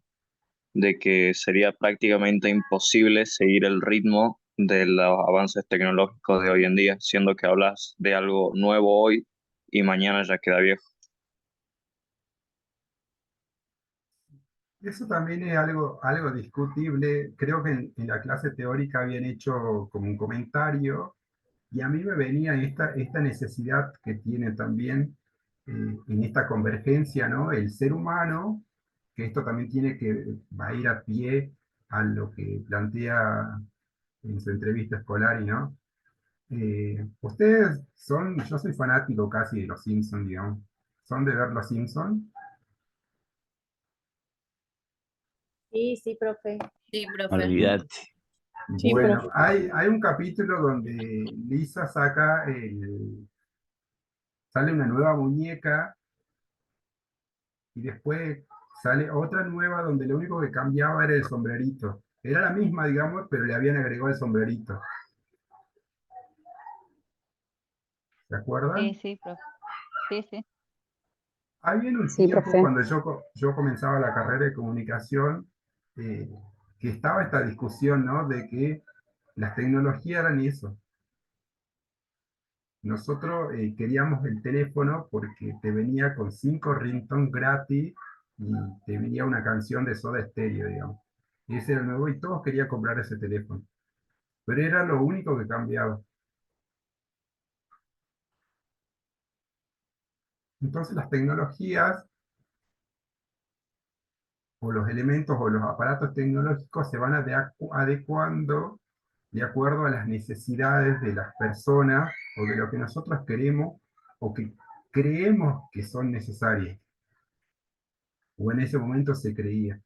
de que sería prácticamente imposible seguir el ritmo de los avances tecnológicos de hoy en día, siendo que hablas de algo nuevo hoy y mañana ya queda viejo. Eso también es algo discutible. Creo que en la clase teórica habían hecho como un comentario y a mí me venía esta necesidad que tiene también en esta convergencia, ¿no? El ser humano, que esto también va a ir a pie a lo que plantea en su entrevista escolar, ¿no? Ustedes son, yo soy fanático casi de los Simpsons, digamos. ¿Son de ver los Simpsons? Sí, sí, profe. Sí, profe. Olvídate. Sí, Bueno, profe. hay un capítulo donde Lisa sale una nueva muñeca y después sale otra nueva donde lo único que cambiaba era el sombrerito. Era la misma, digamos, pero le habían agregado el sombrerito. ¿Se acuerdan? Sí, sí, profe. Sí, sí. Había un Sí, tiempo profe. cuando yo comenzaba la carrera de comunicación, eh, que estaba esta discusión, ¿no? De que las tecnologías eran eso. Nosotros queríamos el teléfono porque te venía con 5 ringtones gratis y te venía una canción de Soda Stereo, digamos. Y ese era el nuevo y todos querían comprar ese teléfono. Pero era lo único que cambiaba. Entonces las tecnologías o los elementos o los aparatos tecnológicos se van adecuando de acuerdo a las necesidades de las personas o de lo que nosotros queremos o que creemos que son necesarias, o en ese momento se creía.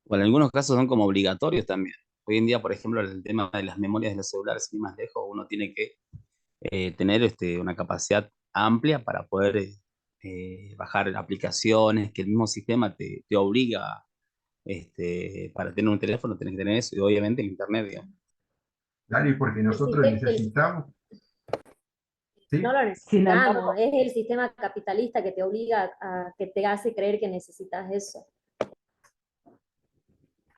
O en algunos casos son como obligatorios también. Hoy en día, por ejemplo, el tema de las memorias de los celulares, sin ir más lejos, uno tiene que tener una capacidad amplia para poder bajar aplicaciones, que el mismo sistema te obliga, para tener un teléfono tenés que tener eso, y obviamente el internet, digamos. Claro, y porque nosotros necesitamos, ¿sí? No lo Sin embargo, necesitamos, es el sistema capitalista que te obliga a que te hace creer que necesitas eso.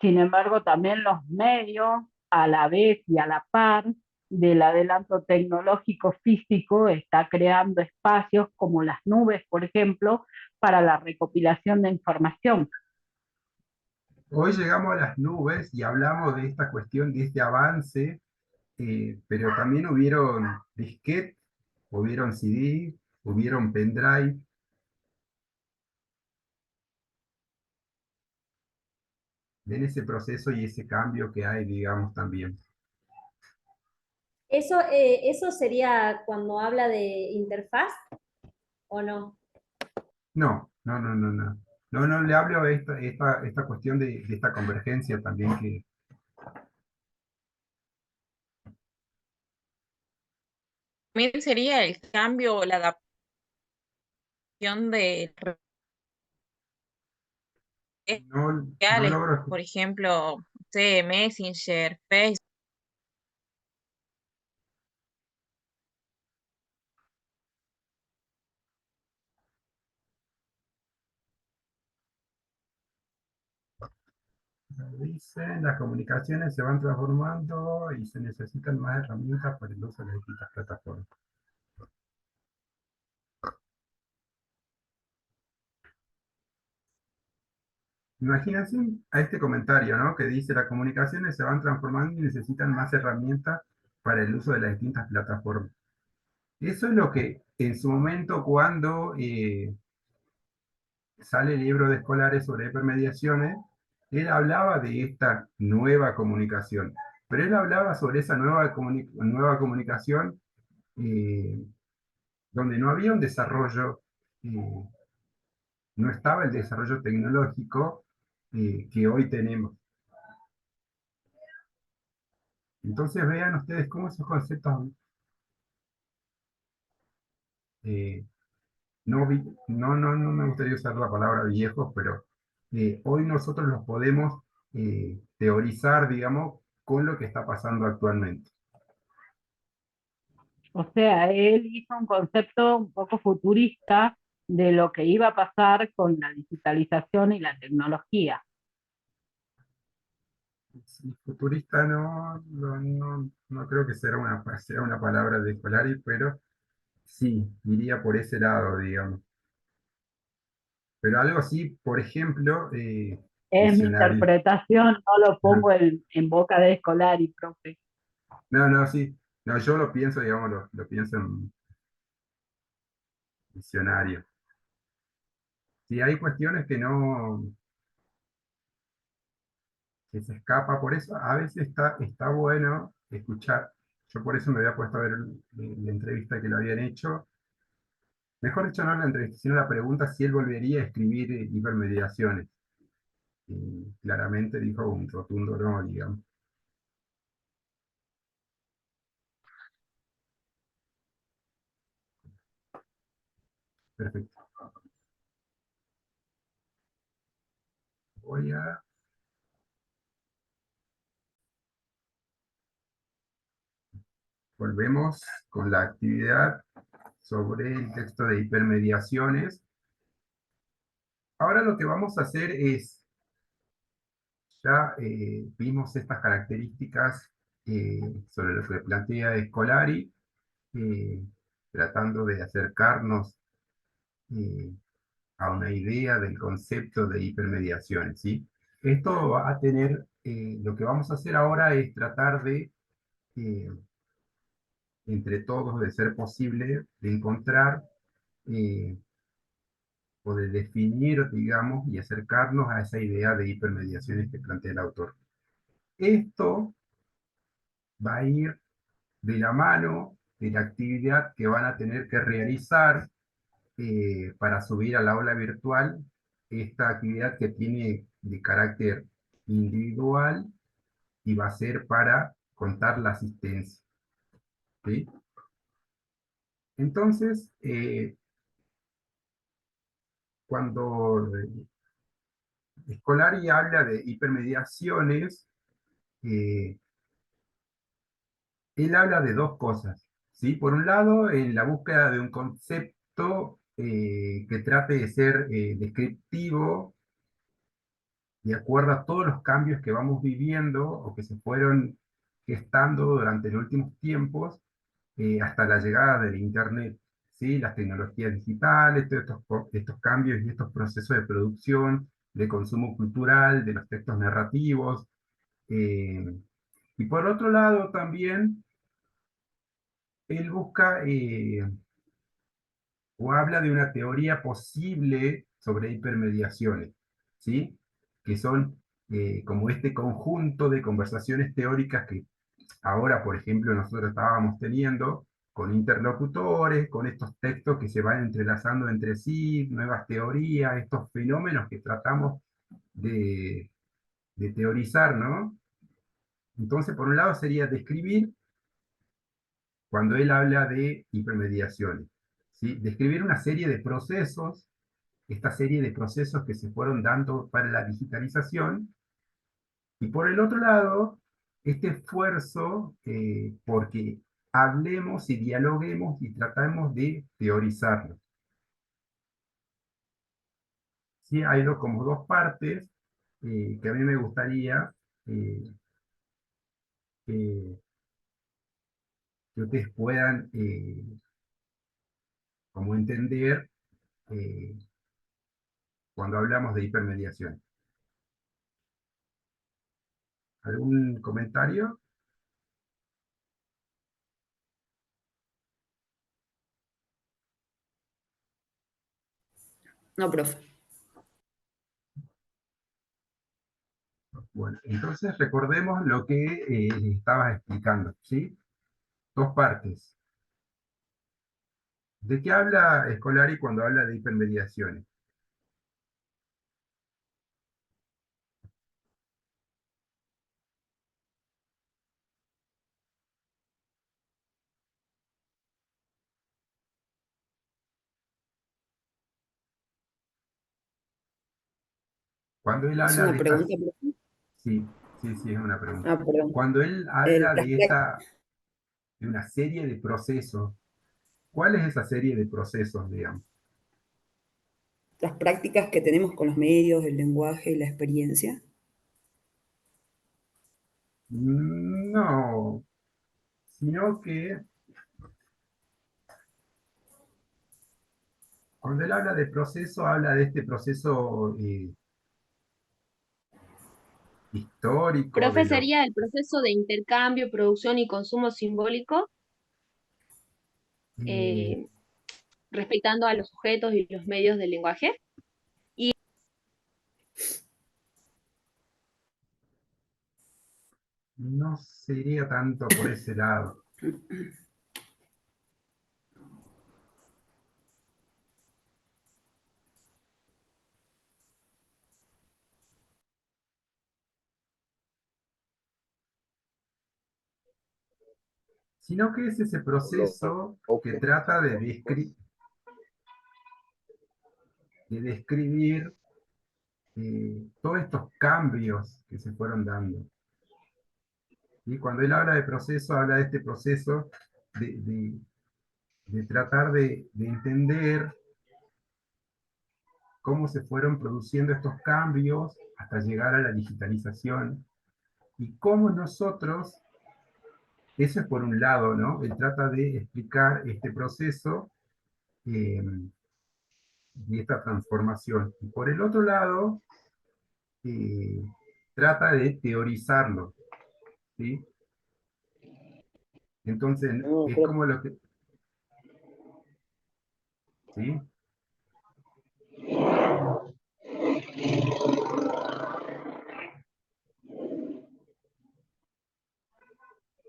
sin embargo, también los medios, a la vez y a la par del adelanto tecnológico físico, está creando espacios como las nubes, por ejemplo, para la recopilación de información. Hoy llegamos a las nubes y hablamos de esta cuestión, de este avance, pero también hubieron disquete, hubieron CD, hubieron pendrive. Ven ese proceso y ese cambio que hay, digamos, también. ¿Eso sería cuando habla de interfaz o no? No, no, no, no, no. No, no, le hablo a esta cuestión de esta convergencia también que... También sería el cambio, la adaptación de redes No sociales, logro... por ejemplo, no sé, Messenger, Facebook. Dicen, las comunicaciones se van transformando y se necesitan más herramientas para el uso de las distintas plataformas. Imagínense a este comentario, ¿no? Que dice, las comunicaciones se van transformando y necesitan más herramientas para el uso de las distintas plataformas. Eso es lo que en su momento cuando sale el libro de escolares sobre hipermediaciones, él hablaba de esta nueva comunicación, pero él hablaba sobre esa nueva comunicación eh, donde no había un desarrollo, no estaba el desarrollo tecnológico que hoy tenemos. Entonces vean ustedes cómo esos conceptos no me gustaría usar la palabra viejos, pero hoy nosotros los podemos teorizar, digamos, con lo que está pasando actualmente. O sea, él hizo un concepto un poco futurista de lo que iba a pasar con la digitalización y la tecnología. Sí, futurista no creo que sea una palabra de Scolari, pero sí, iría por ese lado, digamos. Pero algo así, por ejemplo, Es mi visionario. interpretación, no lo Ajá. pongo en boca de Scolari, profe. No, sí. No, yo lo pienso, digamos, lo pienso en visionario. Sí, hay cuestiones que se escapa, por eso a veces está bueno escuchar. Yo por eso me había puesto a ver la entrevista que le habían hecho. Mejor dicho, no la entrevista, sino la pregunta si él volvería a escribir hipermediaciones. Y claramente dijo un rotundo no, digamos. Perfecto. Voy a... Volvemos con la actividad sobre el texto de hipermediaciones. Ahora lo que vamos a hacer es, ya vimos estas características sobre lo que plantea Scolari, tratando de acercarnos a una idea del concepto de hipermediaciones, ¿sí? Esto va a tener, lo que vamos a hacer ahora es tratar de, entre todos, de ser posible, de encontrar o de definir, digamos, y acercarnos a esa idea de hipermediaciones que plantea el autor. Esto va a ir de la mano de la actividad que van a tener que realizar para subir al aula virtual, esta actividad que tiene de carácter individual y va a ser para contar la asistencia. ¿Sí? Entonces, cuando Scolari habla de hipermediaciones, él habla de dos cosas, ¿sí? Por un lado, en la búsqueda de un concepto que trate de ser descriptivo de acuerdo a todos los cambios que vamos viviendo o que se fueron gestando durante los últimos tiempos hasta la llegada del Internet, ¿sí? Las tecnologías digitales, todos estos cambios y estos procesos de producción, de consumo cultural, de los textos narrativos. Y por otro lado también, él busca o habla de una teoría posible sobre hipermediaciones, ¿sí? Que son como este conjunto de conversaciones teóricas que ahora, por ejemplo, nosotros estábamos teniendo con interlocutores, con estos textos que se van entrelazando entre sí, nuevas teorías, estos fenómenos que tratamos de teorizar, ¿no? Entonces, por un lado sería describir cuando él habla de hipermediaciones, ¿sí? Describir una serie de procesos, esta serie de procesos que se fueron dando para la digitalización, y por el otro lado, este esfuerzo porque hablemos y dialoguemos y tratamos de teorizarlo. ¿Sí? Hay como dos partes que a mí me gustaría que ustedes puedan como entender cuando hablamos de hipermediación. ¿Algún comentario? No, profe. Bueno, entonces recordemos lo que estabas explicando, ¿sí? Dos partes. ¿De qué habla Scolari cuando habla de hipermediaciones? Cuando él ¿Es habla una de pregunta, estas... profe? Sí, sí, sí, es una pregunta. Ah, perdón. Cuando él habla Las, de una serie de procesos, ¿cuál es esa serie de procesos, digamos? las prácticas que tenemos con los medios, el lenguaje y la experiencia. No, sino que cuando él habla de proceso, habla de este proceso histórico, Profe, sería el proceso de intercambio, producción y consumo simbólico, eh, respetando a los sujetos y los medios del lenguaje. no, no sería tanto por ese lado. Sino que es ese proceso que trata de describir todos estos cambios que se fueron dando. Y cuando él habla de proceso, habla de este proceso de tratar de entender cómo se fueron produciendo estos cambios hasta llegar a la digitalización y cómo nosotros, eso es por un lado, ¿no? Él trata de explicar este proceso y esta transformación. Y por el otro lado, trata de teorizarlo, ¿sí? Entonces, es como lo que... ¿Sí?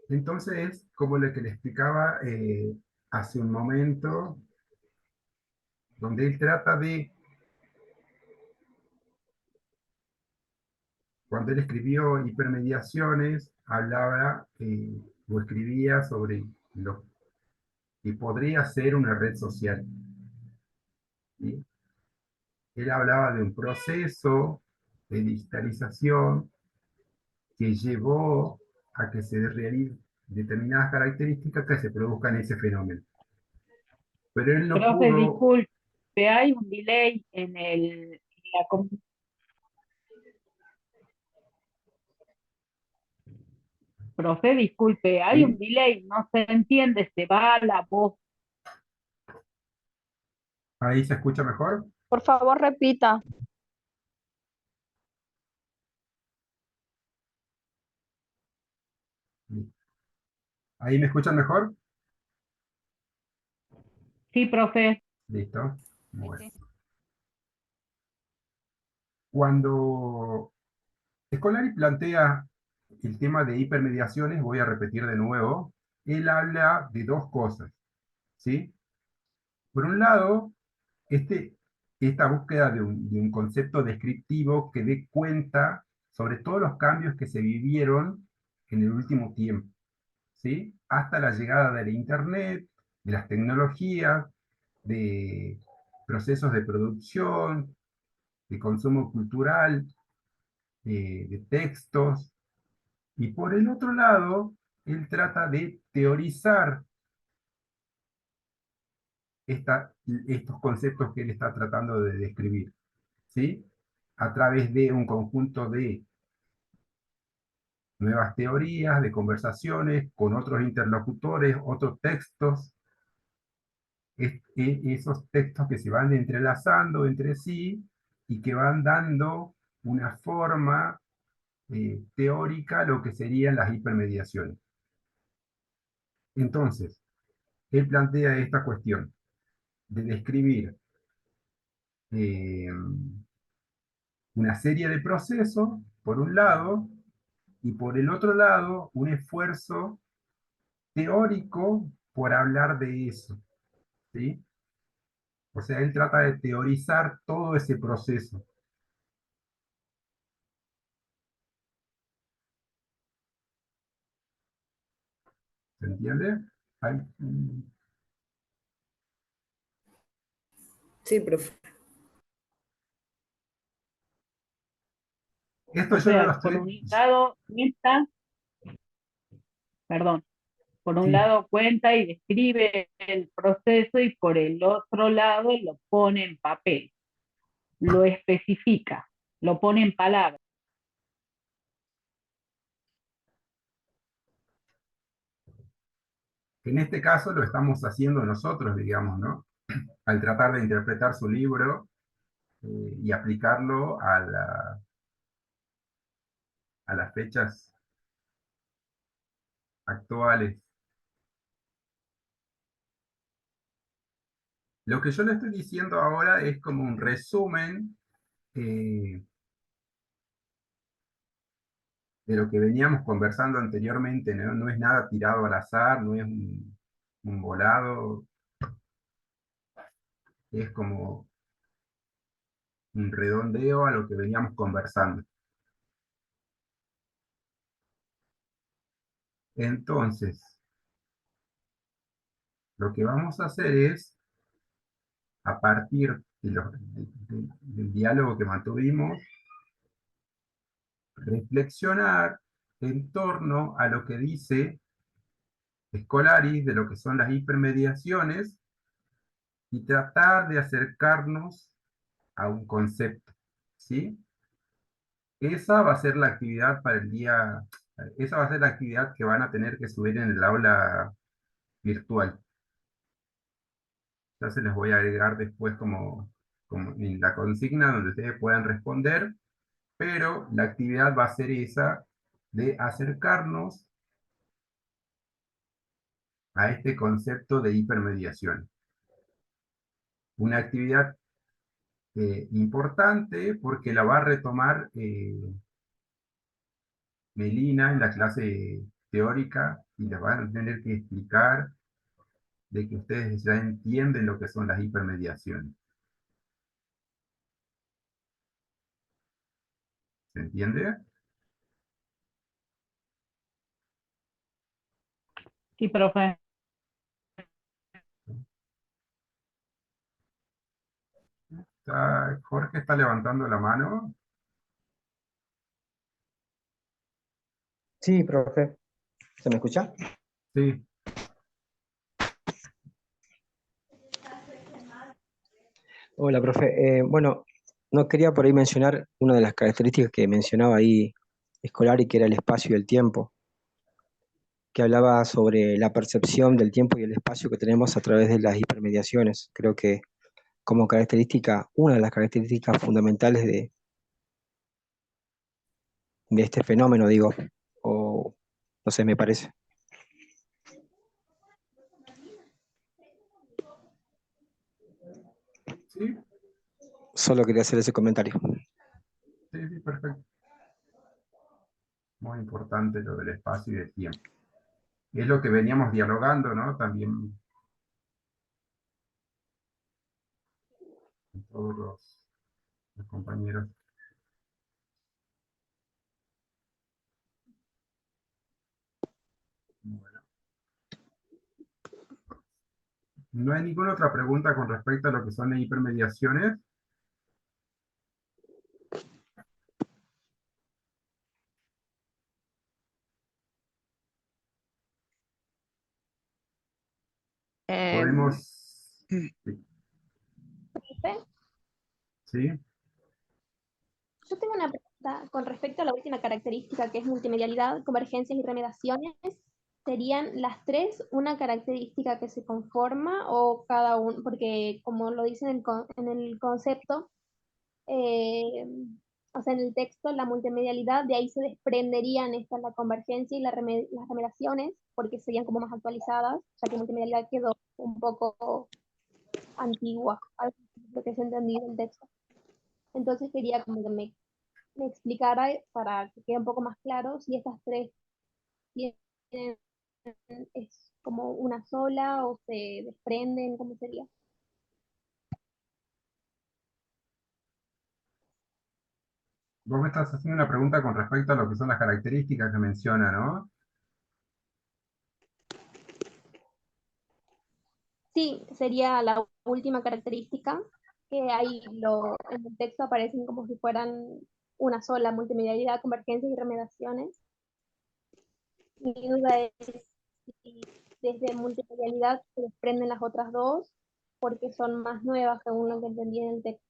Entonces, como lo que le explicaba hace un momento, donde él trata de, cuando él escribió hipermediaciones, hablaba o escribía sobre lo que podría ser una red social, ¿sí? Él hablaba de un proceso de digitalización que llevó a que se realicen determinadas características que se produzcan ese fenómeno. Pero él no Profe, pudo... disculpe, hay un delay en la comunicación. Profe, disculpe, hay un ¿Sí? delay, no se entiende, se va la voz. ¿Ahí se escucha mejor? Por favor, repita. ¿Ahí me escuchan mejor? Sí, profe. Listo. Bueno. Cuando Scolari plantea el tema de hipermediaciones, voy a repetir de nuevo, él habla de dos cosas, ¿sí? Por un lado, esta búsqueda de un concepto descriptivo que dé cuenta sobre todos los cambios que se vivieron en el último tiempo, ¿sí? Hasta la llegada de la Internet, de las tecnologías, de procesos de producción, de consumo cultural, de textos. Y por el otro lado, él trata de teorizar estos conceptos que él está tratando de describir, ¿sí? A través de un conjunto de nuevas teorías, de conversaciones con otros interlocutores, otros textos, esos textos que se van entrelazando entre sí y que van dando una forma teórica a lo que serían las hipermediaciones. Entonces, él plantea esta cuestión de describir una serie de procesos, por un lado, y por el otro lado, un esfuerzo teórico por hablar de eso, ¿sí? O sea, él trata de teorizar todo ese proceso. ¿Se entiende? Sí, profe. Esto O yo no lo sea, por un estoy... lado, perdón, por un Sí, lado cuenta y describe el proceso y por el otro lado lo pone en papel, lo especifica, lo pone en palabras. en este caso lo estamos haciendo nosotros, digamos, ¿no? Al tratar de interpretar su libro y aplicarlo a las fechas actuales. Lo que yo le estoy diciendo ahora es como un resumen de lo que veníamos conversando anteriormente, ¿no? No es nada tirado al azar, no es un volado, es como un redondeo a lo que veníamos conversando. Entonces, lo que vamos a hacer es, a partir del diálogo que mantuvimos, reflexionar en torno a lo que dice Scolari de lo que son las hipermediaciones y tratar de acercarnos a un concepto, ¿sí? Esa va a ser la actividad para el día, esa va a ser la actividad que van a tener que subir en el aula virtual. Ya se les voy a agregar después como en la consigna donde ustedes puedan responder, pero la actividad va a ser esa de acercarnos a este concepto de hipermediación. Una actividad importante porque la va a retomar Melina en la clase teórica y les van a tener que explicar de que ustedes ya entienden lo que son las hipermediaciones. ¿Se entiende? Sí, profe. Jorge está levantando la mano. Sí, profe. ¿Se me escucha? Sí. Hola, profe. Bueno, no quería por ahí mencionar una de las características que mencionaba ahí Scolari, que era el espacio y el tiempo, que hablaba sobre la percepción del tiempo y el espacio que tenemos a través de las hipermediaciones. Creo que como característica, una de las características fundamentales de este fenómeno, digo, o no sé, me parece. ¿Sí? Solo quería hacer ese comentario. Sí, sí, perfecto. Muy importante lo del espacio y del tiempo. Es lo que veníamos dialogando, ¿no? También con todos los compañeros. Bueno. ¿No hay ninguna otra pregunta con respecto a lo que son las hipermediaciones? Podemos... Profe, ¿Sí? yo tengo una pregunta con respecto a la última característica que es multimedialidad, convergencias y remediaciones. ¿Serían las tres una característica que se conforma o cada uno? Porque como lo dice en el concepto, eh, o sea, en el texto, la multimedialidad, de ahí se desprenderían esta, la convergencia y las remediaciones, porque serían como más actualizadas, ya que multimedialidad quedó un poco antigua, algo lo que se entendido en el texto. Entonces quería como que me explicara para que quede un poco más claro si estas tres tienen, es como una sola o se desprenden, ¿cómo sería? Vos me estás haciendo una pregunta con respecto a lo que son las características que menciona, ¿no? Sí, sería la última característica, que ahí en el texto aparecen como si fueran una sola, multimedialidad, convergencias y remediaciones. Mi duda es si desde multimedialidad se desprenden las otras dos, porque son más nuevas según lo que entendí en el texto.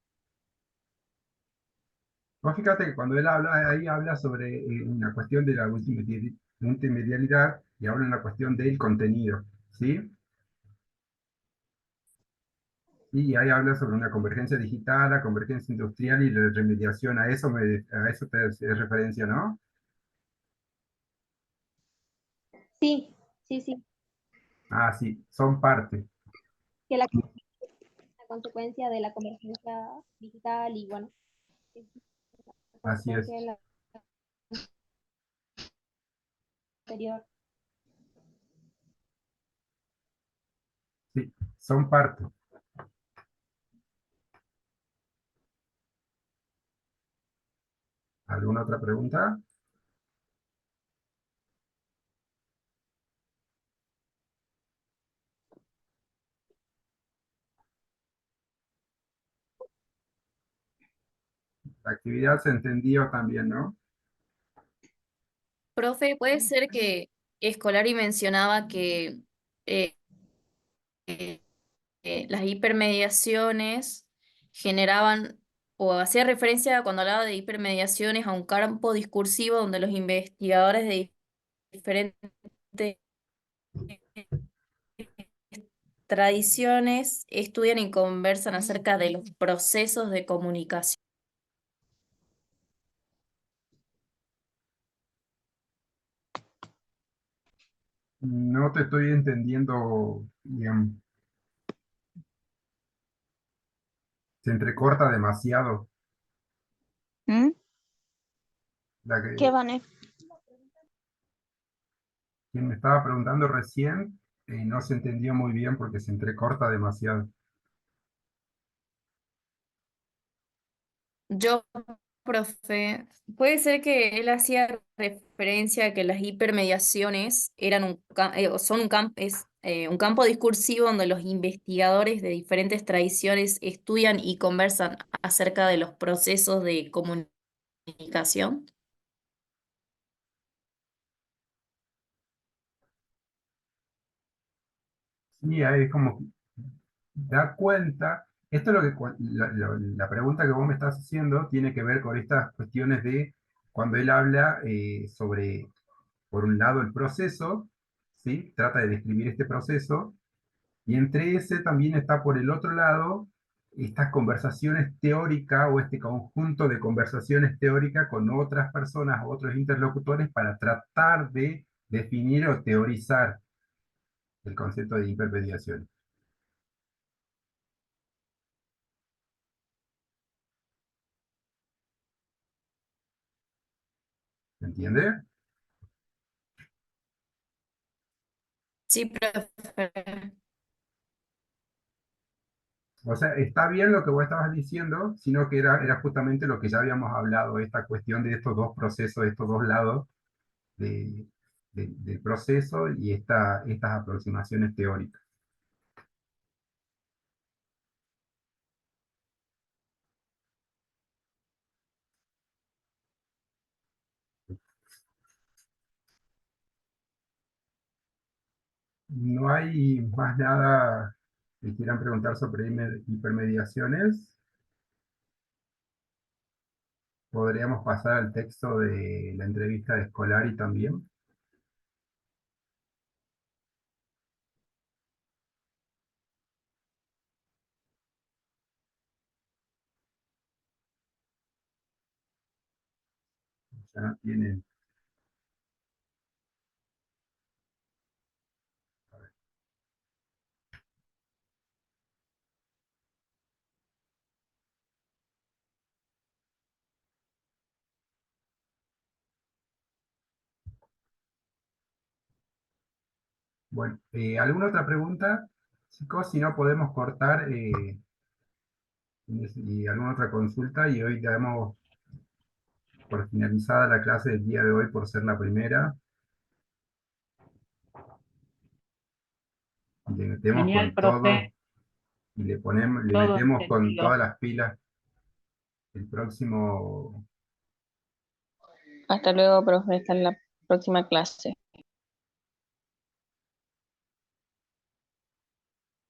Vos fíjate que cuando él habla, ahí habla sobre una cuestión de la multimedialidad y habla en la cuestión del contenido, ¿sí? Y ahí habla sobre una convergencia digital, la convergencia industrial y la remediación. A eso te hace referencia, ¿no? Sí, sí, sí. Ah, sí, son parte. Que la consecuencia de la convergencia digital y bueno, Así es. consecuencia de la anterior. Sí, son parte. ¿Alguna otra pregunta? La actividad se entendió también, ¿no? Profe, puede ser que Scolari mencionaba que eh, las hipermediaciones generaban, o hacía referencia cuando hablaba de hipermediaciones a un campo discursivo donde los investigadores de diferentes tradiciones estudian y conversan acerca de los procesos de comunicación. No te estoy entendiendo bien. Se entrecorta demasiado. ¿Mm? ¿Qué, La Vane? quien me estaba preguntando recién no se entendió muy bien porque se entrecorta demasiado. Yo, profe, puede ser que él hacía referencia a que las hipermediaciones eran o son un campo discursivo donde los investigadores de diferentes tradiciones estudian y conversan acerca de los procesos de comunicación. Sí, ahí como da cuenta, esto es lo que la pregunta que vos me estás haciendo tiene que ver con estas cuestiones de cuando él habla sobre, por un lado, el proceso, ¿sí? Trata de describir este proceso, y entre ese también está por el otro lado estas conversaciones teóricas o este conjunto de conversaciones teóricas con otras personas, otros interlocutores para tratar de definir o teorizar el concepto de hipermediación. ¿Se entiende? Sí, profe. O sea, está bien lo que vos estabas diciendo, sino que era justamente lo que ya habíamos hablado, esta cuestión de estos dos procesos, de estos dos lados de- del proceso y estas aproximaciones teóricas. No hay más nada que quieran preguntar sobre hipermediaciones. Podríamos pasar al texto de la entrevista de Scolari también. Ya no tienen. Bueno, ¿alguna otra pregunta, chicos? Si no, podemos cortar y alguna otra consulta y hoy damos por finalizada la clase del día de hoy por ser la primera. Y le metemos Genial, con todo profe. y le Todo metemos con entendido. todas las pilas el próximo. Hasta luego, profe. Hasta la próxima clase.